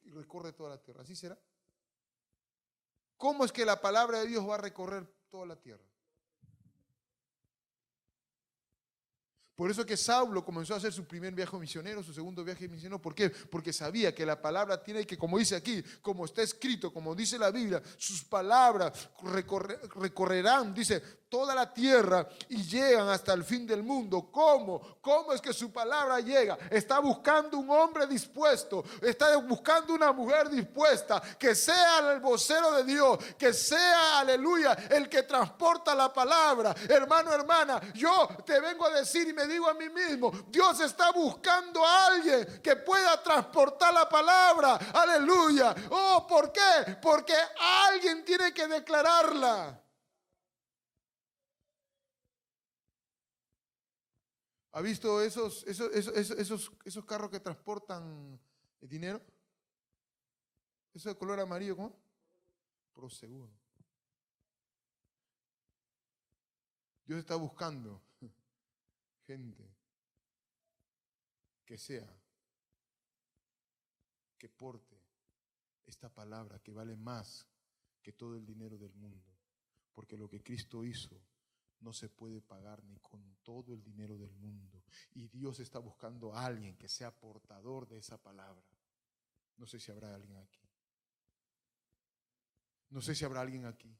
A: y recorre toda la tierra. ¿Así será? ¿Cómo es que la palabra de Dios va a recorrer toda la tierra? Por eso que Saulo comenzó a hacer su primer viaje misionero, su segundo viaje misionero. ¿Por qué? Porque sabía que la palabra tiene que, como dice aquí, como está escrito, como dice la Biblia, sus palabras recorrerán, dice, toda la tierra y llegan hasta el fin del mundo. ¿Cómo? ¿Cómo es que su palabra llega? Está buscando un hombre dispuesto, está buscando una mujer dispuesta, que sea el vocero de Dios, que sea, aleluya, el que transporta la palabra. Hermano, hermana, yo te vengo a decir y me digo a mí mismo, Dios está buscando a alguien que pueda transportar la palabra. Aleluya. Oh, ¿por qué? Porque alguien tiene que declararla. ¿Ha visto esos carros que transportan dinero? Eso de color amarillo, ¿cómo? Proseguro. Dios está buscando gente que sea, que porte esta palabra que vale más que todo el dinero del mundo. Porque lo que Cristo hizo no se puede pagar ni con todo el dinero del mundo. Y Dios está buscando a alguien que sea portador de esa palabra. No sé si habrá alguien aquí. No sé si habrá alguien aquí.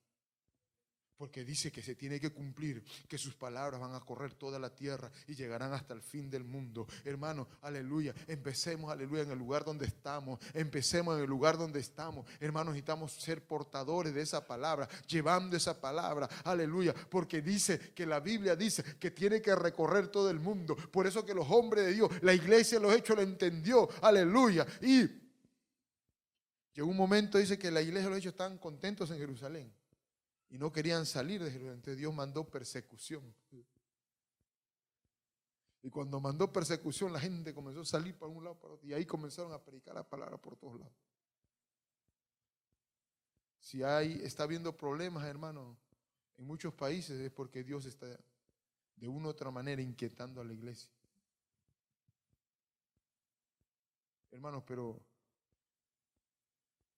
A: Porque dice que se tiene que cumplir, que sus palabras van a correr toda la tierra y llegarán hasta el fin del mundo. Hermano, aleluya. Empecemos, aleluya, en el lugar donde estamos. Empecemos en el lugar donde estamos. Hermanos, necesitamos ser portadores de esa palabra, llevando esa palabra, aleluya. Porque dice que la Biblia dice que tiene que recorrer todo el mundo. Por eso que los hombres de Dios, la iglesia de los hechos lo entendió, aleluya. Y llegó un momento, dice que la iglesia de los hechos estaban contentos en Jerusalén. Y no querían salir de Jerusalén. Entonces Dios mandó persecución. Y cuando mandó persecución, la gente comenzó a salir para un lado para otro. Y ahí comenzaron a predicar la palabra por todos lados. Si está habiendo problemas, hermano, en muchos países, es porque Dios está de una u otra manera inquietando a la iglesia. Hermanos, pero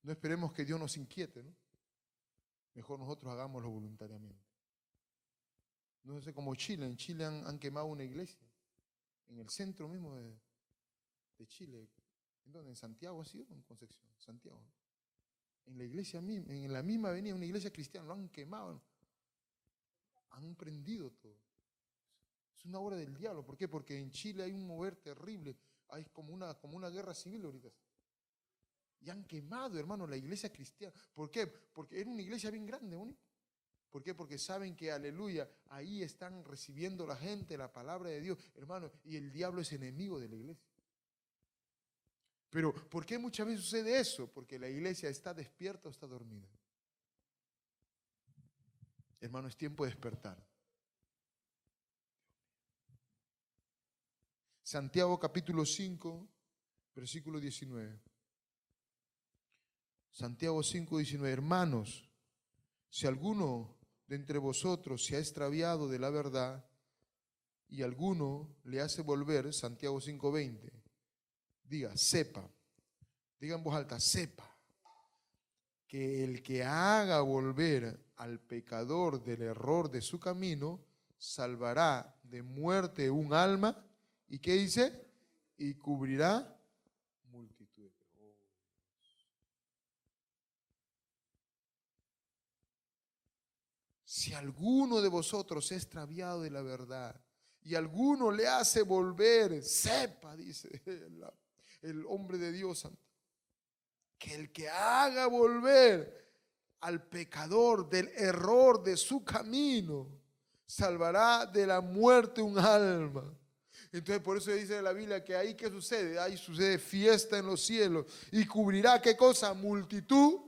A: no esperemos que Dios nos inquiete, ¿no? Mejor nosotros hagámoslo voluntariamente. No sé, como Chile. En Chile han quemado una iglesia. En el centro mismo de Chile. ¿En dónde? ¿En Santiago ha sido? En Concepción, Santiago. En la iglesia misma, en la misma avenida, una iglesia cristiana, lo han quemado. Han prendido todo. Es una obra del diablo. ¿Por qué? Porque en Chile hay un mover terrible. Hay como una guerra civil ahorita. Y han quemado, hermano, la iglesia cristiana. ¿Por qué? Porque era una iglesia bien grande, ¿no? ¿Por qué? Porque saben que, aleluya, ahí están recibiendo la gente la palabra de Dios, hermano, y el diablo es enemigo de la iglesia. Pero, ¿por qué muchas veces sucede eso? Porque la iglesia está despierta o está dormida. Hermano, es tiempo de despertar. Santiago capítulo 5, versículo 19. Santiago 5, 19. Hermanos, si alguno de entre vosotros se ha extraviado de la verdad y alguno le hace volver, Santiago 5, 20, diga en voz alta, sepa que el que haga volver al pecador del error de su camino, salvará de muerte un alma, ¿y qué dice? Y cubrirá multitud de pecados. Si alguno de vosotros se ha extraviado de la verdad y alguno le hace volver, sepa, dice el hombre de Dios santo, que el que haga volver al pecador del error de su camino, salvará de la muerte un alma. Entonces por eso dice la Biblia que ahí ¿qué sucede? Ahí sucede fiesta en los cielos y cubrirá ¿qué cosa? Multitud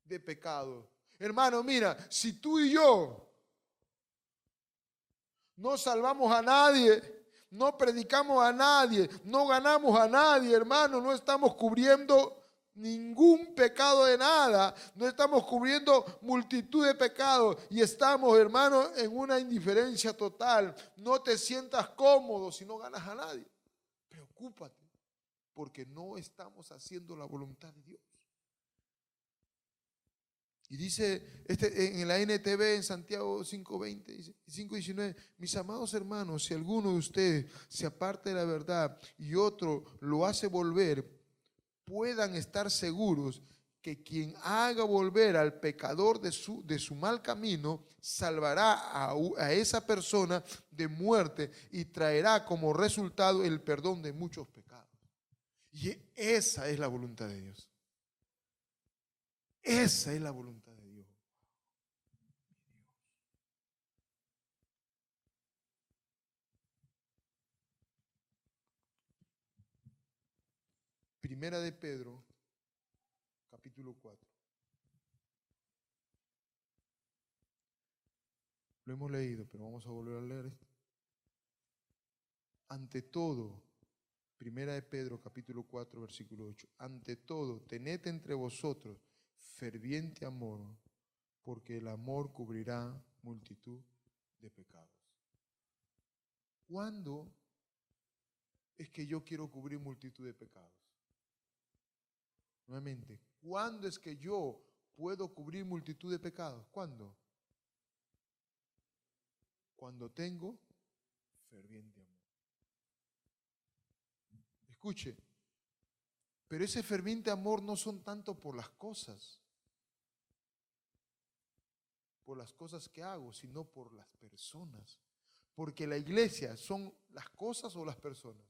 A: de pecados. Hermano, mira, si tú y yo no salvamos a nadie, no predicamos a nadie, no ganamos a nadie, hermano, no estamos cubriendo ningún pecado de nada, no estamos cubriendo multitud de pecados y estamos, hermano, en una indiferencia total. No te sientas cómodo si no ganas a nadie. Preocúpate porque no estamos haciendo la voluntad de Dios. Y dice en la NTV en Santiago 5:20, dice 5:19, mis amados hermanos, si alguno de ustedes se aparta de la verdad y otro lo hace volver, puedan estar seguros que quien haga volver al pecador de su mal camino, salvará a esa persona de muerte y traerá como resultado el perdón de muchos pecados. Y esa es la voluntad de Dios. Esa es la voluntad de Dios. Primera de Pedro, capítulo 4. Lo hemos leído, pero vamos a volver a leer esto. Ante todo, Primera de Pedro, capítulo 4, versículo 8. Ante todo, tened entre vosotros ferviente amor, porque el amor cubrirá multitud de pecados. ¿Cuándo es que yo quiero cubrir multitud de pecados? Nuevamente, ¿cuándo es que yo puedo cubrir multitud de pecados? ¿Cuándo? Cuando tengo ferviente amor. Escuche, pero ese ferviente amor no son tanto por las cosas. por las cosas que hago, sino por las personas. Porque la iglesia son las cosas o las personas.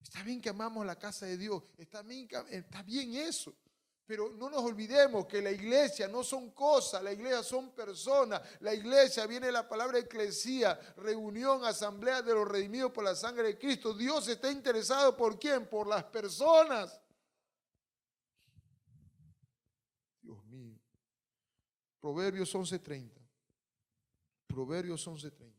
A: Está bien que amamos la casa de Dios, está bien eso, pero no nos olvidemos que la iglesia no son cosas, la iglesia son personas. La iglesia, viene la palabra eclesía, reunión, asamblea de los redimidos por la sangre de Cristo. Dios está interesado ¿por quién? Por las personas. Dios mío. Proverbios 11:30. Proverbios 11:30.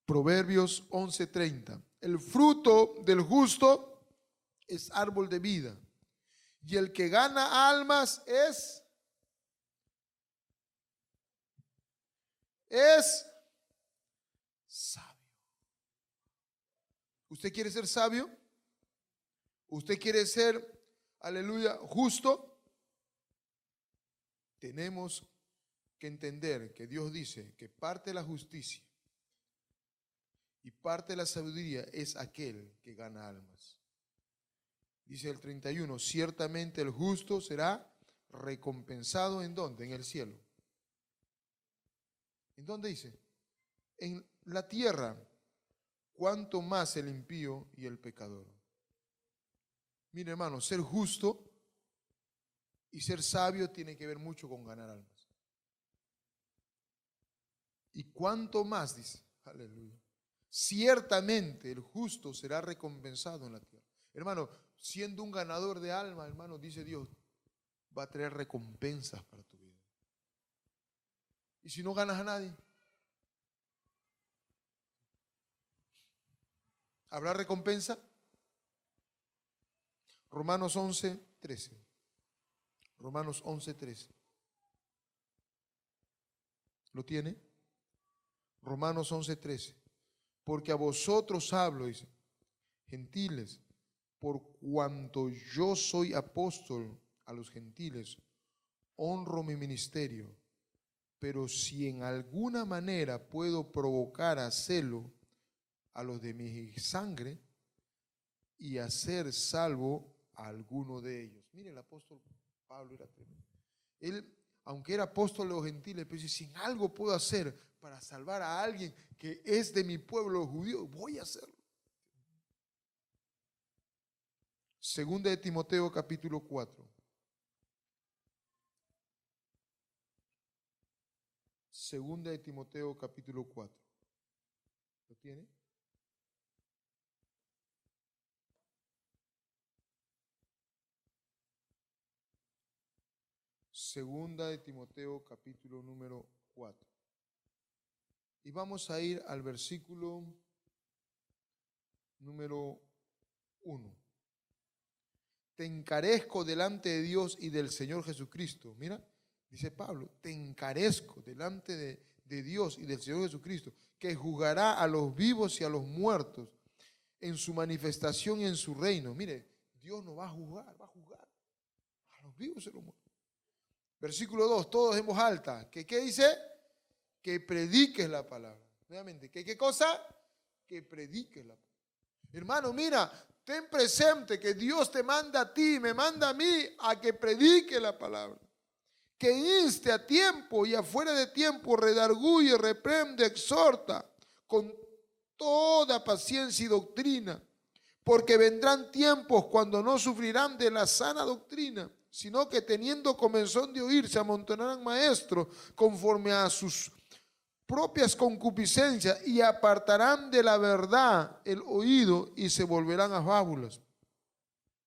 A: Proverbios 11:30. El fruto del justo es árbol de vida, y el que gana almas es sabio. ¿Usted quiere ser sabio? ¿Usted quiere ser, aleluya, justo? Tenemos que entender que Dios dice que parte de la justicia y parte de la sabiduría es aquel que gana almas. Dice el 31, ciertamente el justo será recompensado ¿en dónde? En el cielo. ¿En dónde dice? En la tierra, cuanto más el impío y el pecador. Mire, hermano, ser justo y ser sabio tiene que ver mucho con ganar almas. Y cuanto más, dice, aleluya, ciertamente el justo será recompensado en la tierra. Hermano, siendo un ganador de alma, hermano, dice Dios, va a traer recompensas para tu vida. Y si no ganas a nadie, ¿habrá recompensa? Romanos 11:13. Romanos 11:13. ¿Lo tiene? Romanos 11:13. Porque a vosotros hablo, dice, gentiles, por cuanto yo soy apóstol a los gentiles, honro mi ministerio. Pero si en alguna manera puedo provocar a celo a los de mi sangre y hacer salvo a alguno de ellos. Mire, el apóstol Pablo era tremendo. Él, aunque era apóstol de los gentiles, pero dice, si en algo puedo hacer para salvar a alguien que es de mi pueblo judío, voy a hacerlo. Segunda de Timoteo capítulo 4. Segunda de Timoteo capítulo 4. ¿Lo tiene? Segunda de Timoteo capítulo número 4. Y vamos a ir al versículo número 1. Te encarezco delante de Dios y del Señor Jesucristo. Mira, dice Pablo, te encarezco delante de Dios y del Señor Jesucristo, que juzgará a los vivos y a los muertos en su manifestación y en su reino. Mire, Dios no va a juzgar a los vivos y a los muertos. Versículo 2, todos en voz alta. ¿Qué dice? Que prediques la palabra. Nuevamente, ¿qué cosa? Que prediques la palabra. Hermano, mira, ten presente que Dios te manda a ti, me manda a mí a que predique la palabra. Que inste a tiempo y afuera de tiempo, redarguye, reprende, exhorta con toda paciencia y doctrina. Porque vendrán tiempos cuando no sufrirán de la sana doctrina, sino que teniendo comezón de oír, se amontonarán maestros conforme a sus propias concupiscencias y apartarán de la verdad el oído y se volverán a fábulas.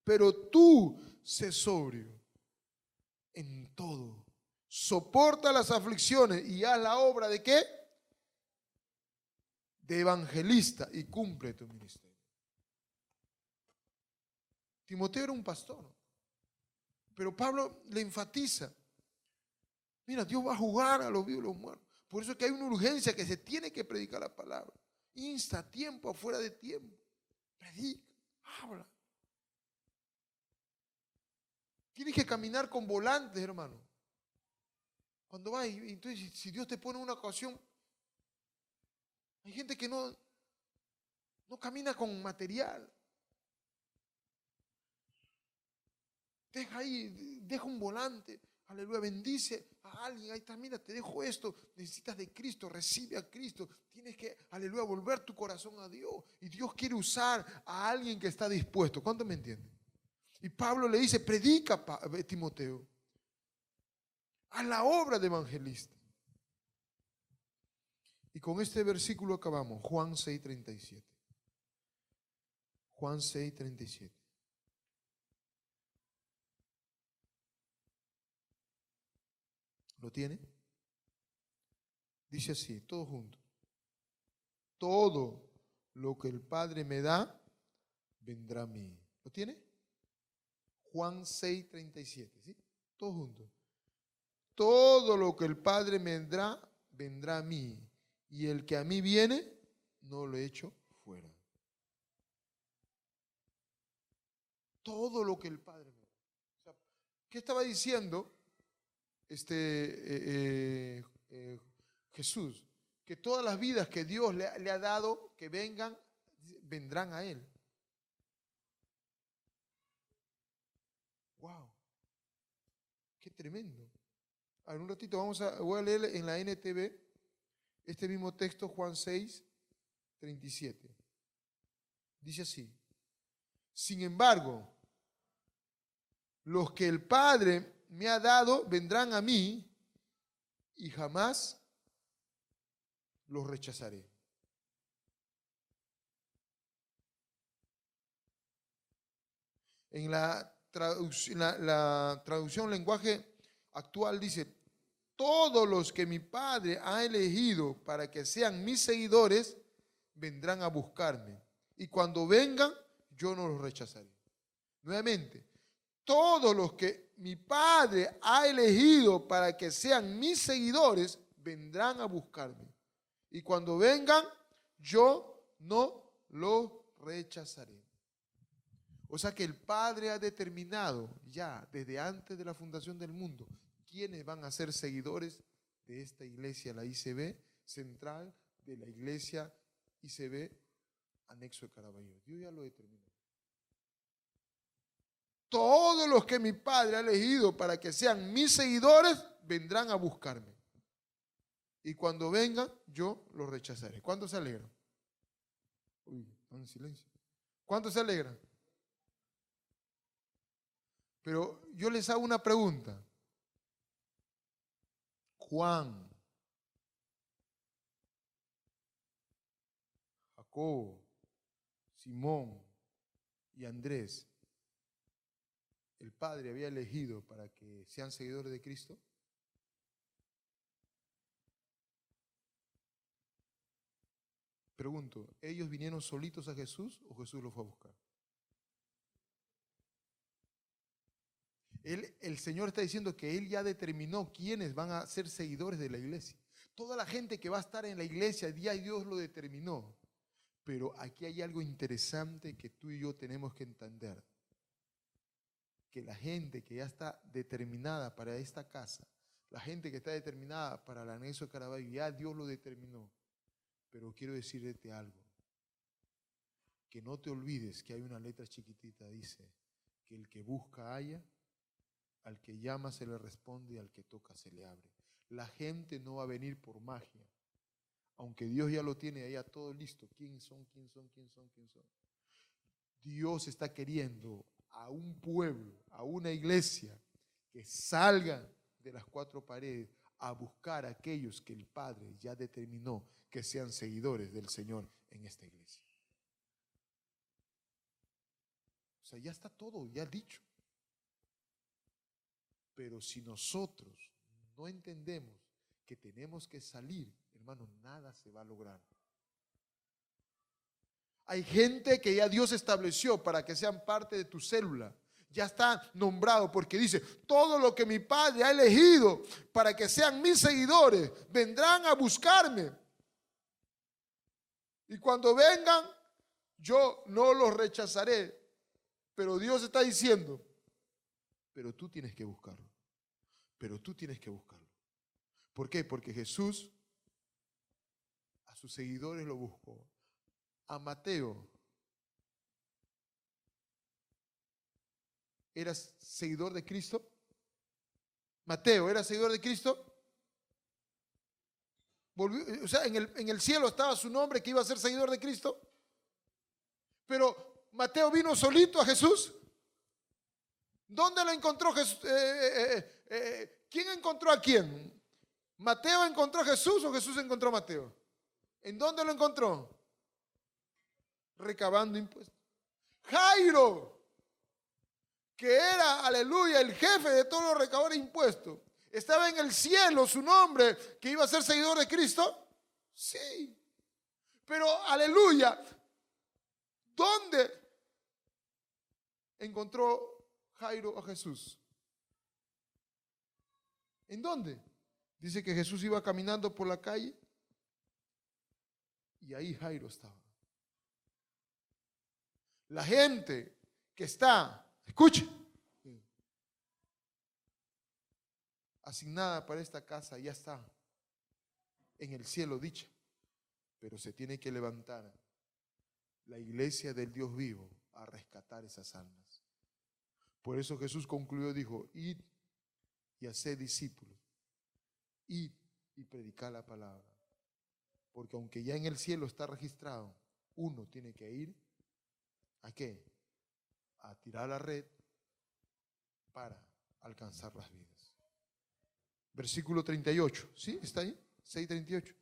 A: Pero tú sé sobrio en todo, soporta las aflicciones y haz la obra ¿de qué? De evangelista y cumple tu ministerio. Timoteo era un pastor, pero Pablo le enfatiza, mira, Dios va a jugar a los vivos y los muertos. Por eso es que hay una urgencia que se tiene que predicar la palabra. Insta a tiempo, afuera de tiempo. Predica, habla. Tienes que caminar con volantes, hermano. Cuando vas, entonces si Dios te pone una ocasión, hay gente que no No camina con material. Deja ahí, deja un volante. Aleluya, bendice a alguien. Ahí está, mira, te dejo esto. Necesitas de Cristo, recibe a Cristo. Tienes que, aleluya, volver tu corazón a Dios. Y Dios quiere usar a alguien que está dispuesto. ¿Cuánto me entienden? Y Pablo le dice, predica, Timoteo, a la obra de evangelista. Y con este versículo acabamos, Juan 6:37. Juan 6:37. ¿Lo tiene? Dice así, todos juntos. Todo lo que el Padre me da, vendrá a mí. ¿Lo tiene? Juan 6:37, ¿sí? Todos juntos. Todo lo que el Padre me da, vendrá a mí. Y el que a mí viene, no lo echo fuera. Todo lo que el Padre me da. O sea, ¿qué estaba diciendo Jesús? Que todas las vidas que Dios le ha dado, que vengan, vendrán a Él. ¡Wow! ¡Qué tremendo! A ver, un ratito voy a leer en la NTV este mismo texto, Juan 6:37. Dice así: sin embargo, los que el Padre me ha dado vendrán a mí y jamás los rechazaré. En la traducción lenguaje actual dice: todos los que mi Padre ha elegido para que sean mis seguidores vendrán a buscarme. Y cuando vengan, yo no los rechazaré. Nuevamente, todos los que mi Padre ha elegido para que sean mis seguidores vendrán a buscarme. Y cuando vengan, yo no los rechazaré. O sea que el Padre ha determinado ya desde antes de la fundación del mundo quiénes van a ser seguidores de esta iglesia, la ICB central, de la iglesia ICB anexo de Caraballo. Dios ya lo determinó. Todos los que mi Padre ha elegido para que sean mis seguidores vendrán a buscarme. Y cuando vengan, yo los rechazaré. ¿Cuántos se alegran? Uy, están en silencio. ¿Cuántos se alegran? Pero yo les hago una pregunta. Juan, Jacobo, Simón y Andrés, ¿el Padre había elegido para que sean seguidores de Cristo? Pregunto, ¿ellos vinieron solitos a Jesús o Jesús los fue a buscar? El Señor está diciendo que Él ya determinó quiénes van a ser seguidores de la iglesia. Toda la gente que va a estar en la iglesia, ya Dios lo determinó. Pero aquí hay algo interesante que tú y yo tenemos que entender. Que la gente que ya está determinada para esta casa, la gente que está determinada para el anexo de Caraballo, ya Dios lo determinó. Pero quiero decirte algo. Que no te olvides que hay una letra chiquitita, dice, que el que busca halla, al que llama se le responde y al que toca se le abre. La gente no va a venir por magia. Aunque Dios ya lo tiene allá todo listo. ¿Quién son? ¿Quién son? ¿Quién son? ¿Quién son? Dios está queriendo a un pueblo, a una iglesia que salga de las cuatro paredes a buscar a aquellos que el Padre ya determinó que sean seguidores del Señor en esta iglesia. O sea, ya está todo, ya dicho. Pero si nosotros no entendemos que tenemos que salir, hermano, nada se va a lograr. Hay gente que ya Dios estableció para que sean parte de tu célula. Ya está nombrado porque dice, todo lo que mi Padre ha elegido para que sean mis seguidores, vendrán a buscarme. Y cuando vengan, yo no los rechazaré. Pero Dios está diciendo, pero tú tienes que buscarlo. Pero tú tienes que buscarlo. ¿Por qué? Porque Jesús a sus seguidores lo buscó. a Mateo, ¿eras seguidor de Cristo? Mateo, ¿era seguidor de Cristo? Volvió, o sea, en el cielo estaba su nombre que iba a ser seguidor de Cristo. Pero Mateo vino solito a Jesús. ¿Dónde lo encontró Jesús? ¿Quién encontró a quién? ¿Mateo encontró a Jesús o Jesús encontró a Mateo? ¿En dónde lo encontró? Recabando impuestos. Jairo, que era, aleluya, el jefe de todos los recaudadores de impuestos, ¿estaba en el cielo su nombre que iba a ser seguidor de Cristo? Sí. Pero, aleluya, ¿dónde encontró Jairo a Jesús? ¿En dónde? Dice que Jesús iba caminando por la calle y ahí Jairo estaba. La gente que está, escuche, asignada para esta casa ya está en el cielo dicha, pero se tiene que levantar la iglesia del Dios vivo a rescatar esas almas. Por eso Jesús concluyó, dijo, id y haced discípulos, id y predicad la palabra, porque aunque ya en el cielo está registrado, uno tiene que ir, ¿a qué? A tirar la red para alcanzar las vidas. Versículo 38, ¿sí? ¿Está ahí? 6:38.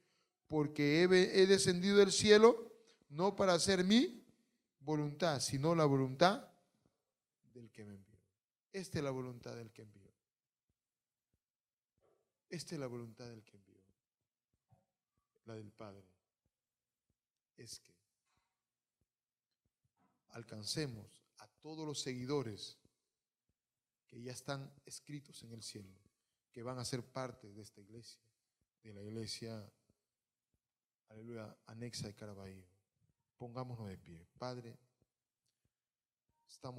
A: Porque he descendido del cielo no para hacer mi voluntad, sino la voluntad del que me envió. Esta es la voluntad del que envió. Esta es la voluntad del que envió. La del Padre. Es que alcancemos a todos los seguidores que ya están escritos en el cielo, que van a ser parte de esta iglesia, de la iglesia, aleluya, anexa de Caraballo. Pongámonos de pie. Padre, estamos